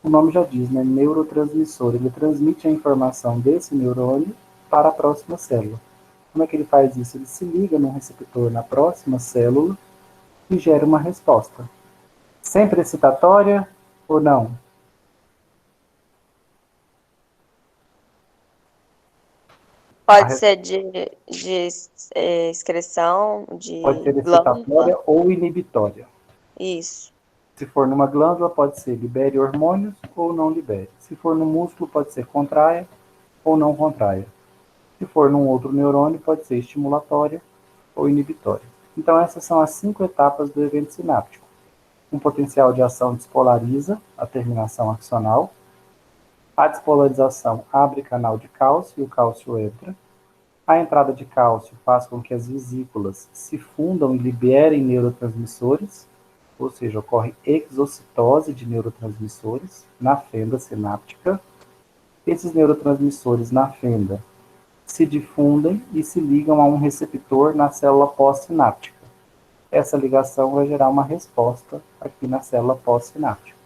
O nome já diz, né? Neurotransmissor. Ele transmite a informação desse neurônio para a próxima célula. Como é que ele faz isso? Ele se liga num receptor na próxima célula e gera uma resposta. Sempre excitatória ou não? Pode ser de excreção, de Pode ser glândula. excitatória ou inibitória. Isso. Se for numa glândula, pode ser libere hormônios ou não libere. Se for no músculo, pode ser contraia ou não contraia. Se for num outro neurônio, pode ser estimulatória ou inibitória. Então, essas são as 5 etapas do evento sináptico. Um potencial de ação despolariza a terminação axonal. A despolarização abre canal de cálcio e o cálcio entra. A entrada de cálcio faz com que as vesículas se fundam e liberem neurotransmissores, ou seja, ocorre exocitose de neurotransmissores na fenda sináptica. Esses neurotransmissores na fenda se difundem e se ligam a um receptor na célula pós-sináptica. Essa ligação vai gerar uma resposta aqui na célula pós-sináptica.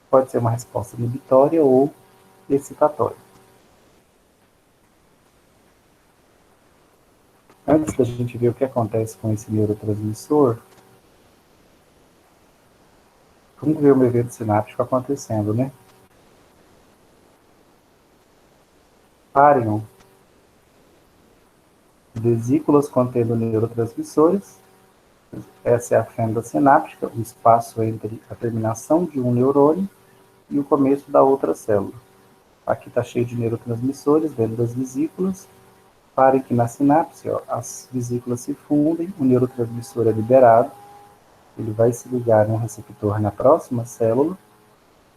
Pode ser uma resposta inibitória ou excitatória. Antes da gente ver o que acontece com esse neurotransmissor, vamos ver um evento sináptico acontecendo, né? Páreon. Vesículas contendo neurotransmissores. Essa é a fenda sináptica, o espaço entre a terminação de um neurônio e o começo da outra célula. Aqui está cheio de neurotransmissores dentro das vesículas. Parem que na sinapse, ó, as vesículas se fundem, o neurotransmissor é liberado, ele vai se ligar num receptor na próxima célula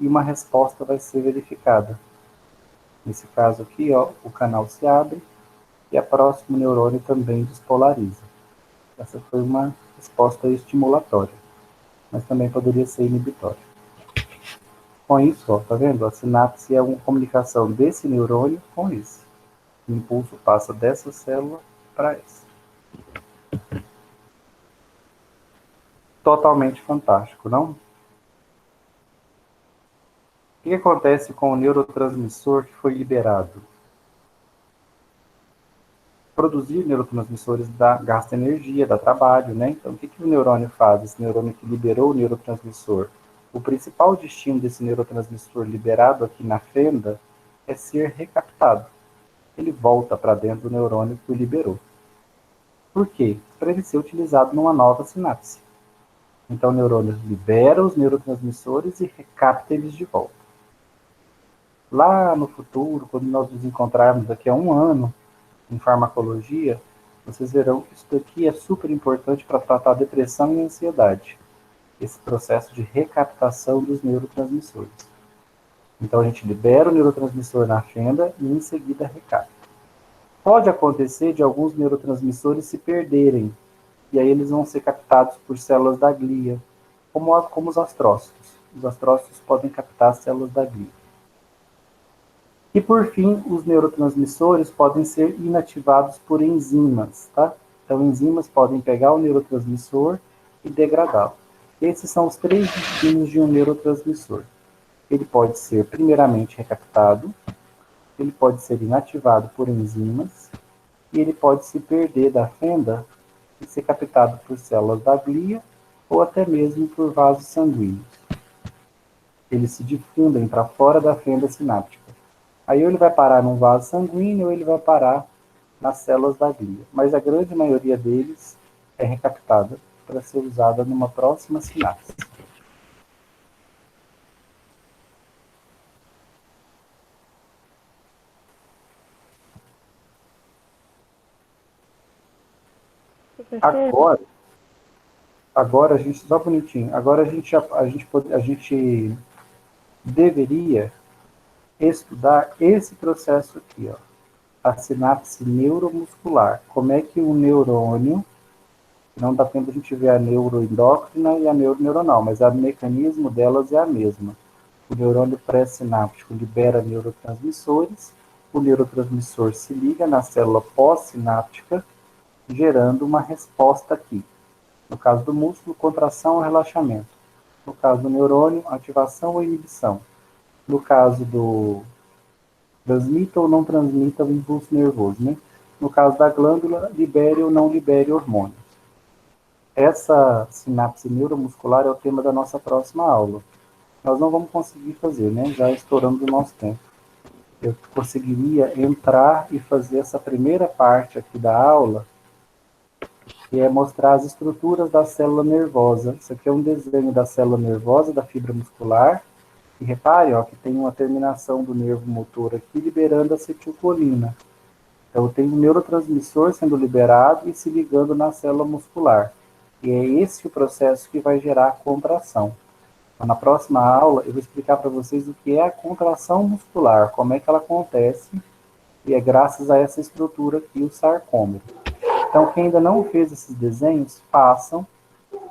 e uma resposta vai ser verificada. Nesse caso aqui, ó, o canal se abre e a próximo neurônio também despolariza. Essa foi uma resposta estimulatória, mas também poderia ser inibitória. Com isso, ó, tá vendo? A sinapse é uma comunicação desse neurônio com esse. O impulso passa dessa célula para essa. Totalmente fantástico, não? O que acontece com o neurotransmissor que foi liberado? Produzir neurotransmissores gasta energia, dá trabalho, né? Então, o que o neurônio faz? Esse neurônio que liberou o neurotransmissor. O principal destino desse neurotransmissor liberado aqui na fenda é ser recaptado. Ele volta para dentro do neurônio que o liberou. Por quê? Para ele ser utilizado numa nova sinapse. Então, o neurônio libera os neurotransmissores e recapta eles de volta. Lá no futuro, quando nós nos encontrarmos daqui a 1 ano, em farmacologia, vocês verão que isso daqui é super importante para tratar depressão e ansiedade. Esse processo de recaptação dos neurotransmissores. Então a gente libera o neurotransmissor na fenda e em seguida recapta. Pode acontecer de alguns neurotransmissores se perderem, e aí eles vão ser captados por células da glia, como os astrócitos. Os astrócitos podem captar as células da glia. E por fim, os neurotransmissores podem ser inativados por enzimas, tá? Então enzimas podem pegar o neurotransmissor e degradá-lo. Esses são os 3 destinos de um neurotransmissor. Ele pode ser primeiramente recaptado, ele pode ser inativado por enzimas e ele pode se perder da fenda e ser captado por células da glia ou até mesmo por vasos sanguíneos. Eles se difundem para fora da fenda sináptica. Aí ou ele vai parar num vaso sanguíneo ou ele vai parar nas células da glia. Mas a grande maioria deles é recaptada para ser usada numa próxima sinapse. Professor, Agora a gente, só bonitinho, agora a gente deveria estudar esse processo aqui, ó, a sinapse neuromuscular. Como é que o neurônio, não dá tempo a gente ver a neuroendócrina e a neuroneuronal, mas o mecanismo delas é a mesma. O neurônio pré-sináptico libera neurotransmissores, o neurotransmissor se liga na célula pós-sináptica, gerando uma resposta aqui. No caso do músculo, contração ou relaxamento. No caso do neurônio, ativação ou inibição. No caso do transmita ou não transmita o impulso nervoso, né? No caso da glândula, libere ou não libere hormônios. Essa sinapse neuromuscular é o tema da nossa próxima aula. Nós não vamos conseguir fazer, né? Já estouramos o nosso tempo. Eu conseguiria entrar e fazer essa primeira parte aqui da aula, que é mostrar as estruturas da célula nervosa. Isso aqui é um desenho da célula nervosa, da fibra muscular. E repare, ó, que tem uma terminação do nervo motor aqui liberando acetilcolina. Então, tem um neurotransmissor sendo liberado e se ligando na célula muscular. E é esse o processo que vai gerar a contração. Então, na próxima aula, eu vou explicar para vocês o que é a contração muscular, como é que ela acontece, e é graças a essa estrutura aqui, o sarcômero. Então, quem ainda não fez esses desenhos, façam.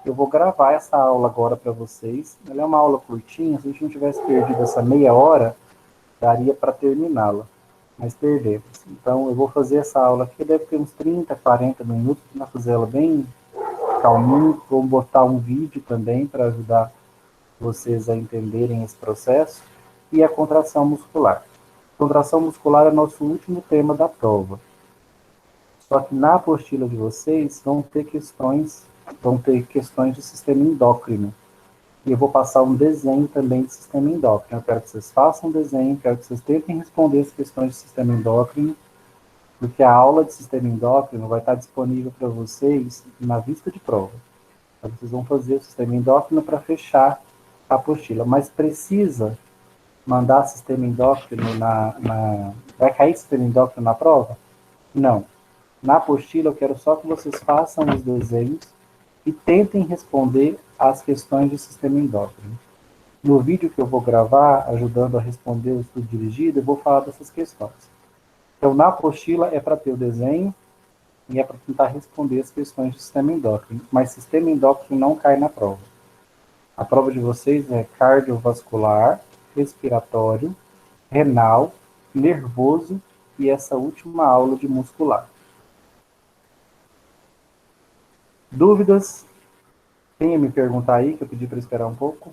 Eu vou gravar essa aula agora para vocês. Ela é uma aula curtinha, se a gente não tivesse perdido essa meia hora, daria para terminá-la, mas perdemos. Então, eu vou fazer essa aula aqui, deve ter uns 30, 40 minutos, para fazer ela bem calminho. Vou botar um vídeo também para ajudar vocês a entenderem esse processo. E a contração muscular. Contração muscular é nosso último tema da prova. Só que na apostila de vocês vão ter questões de sistema endócrino. E eu vou passar um desenho também de sistema endócrino. Eu quero que vocês façam um desenho, quero que vocês tentem responder as questões de sistema endócrino, porque a aula de sistema endócrino vai estar disponível para vocês na vista de prova. Então, vocês vão fazer o sistema endócrino para fechar a apostila, mas precisa mandar sistema endócrino Vai cair sistema endócrino na prova? Não. Na apostila, eu quero só que vocês façam os desenhos e tentem responder as questões do sistema endócrino. No vídeo que eu vou gravar, ajudando a responder o estudo dirigido, eu vou falar dessas questões. Então, na apostila é para ter o desenho e é para tentar responder as questões do sistema endócrino. Mas sistema endócrino não cai na prova. A prova de vocês é cardiovascular, respiratório, renal, nervoso e essa última aula de muscular. Dúvidas? Quem ia me perguntar aí, que eu pedi para esperar um pouco?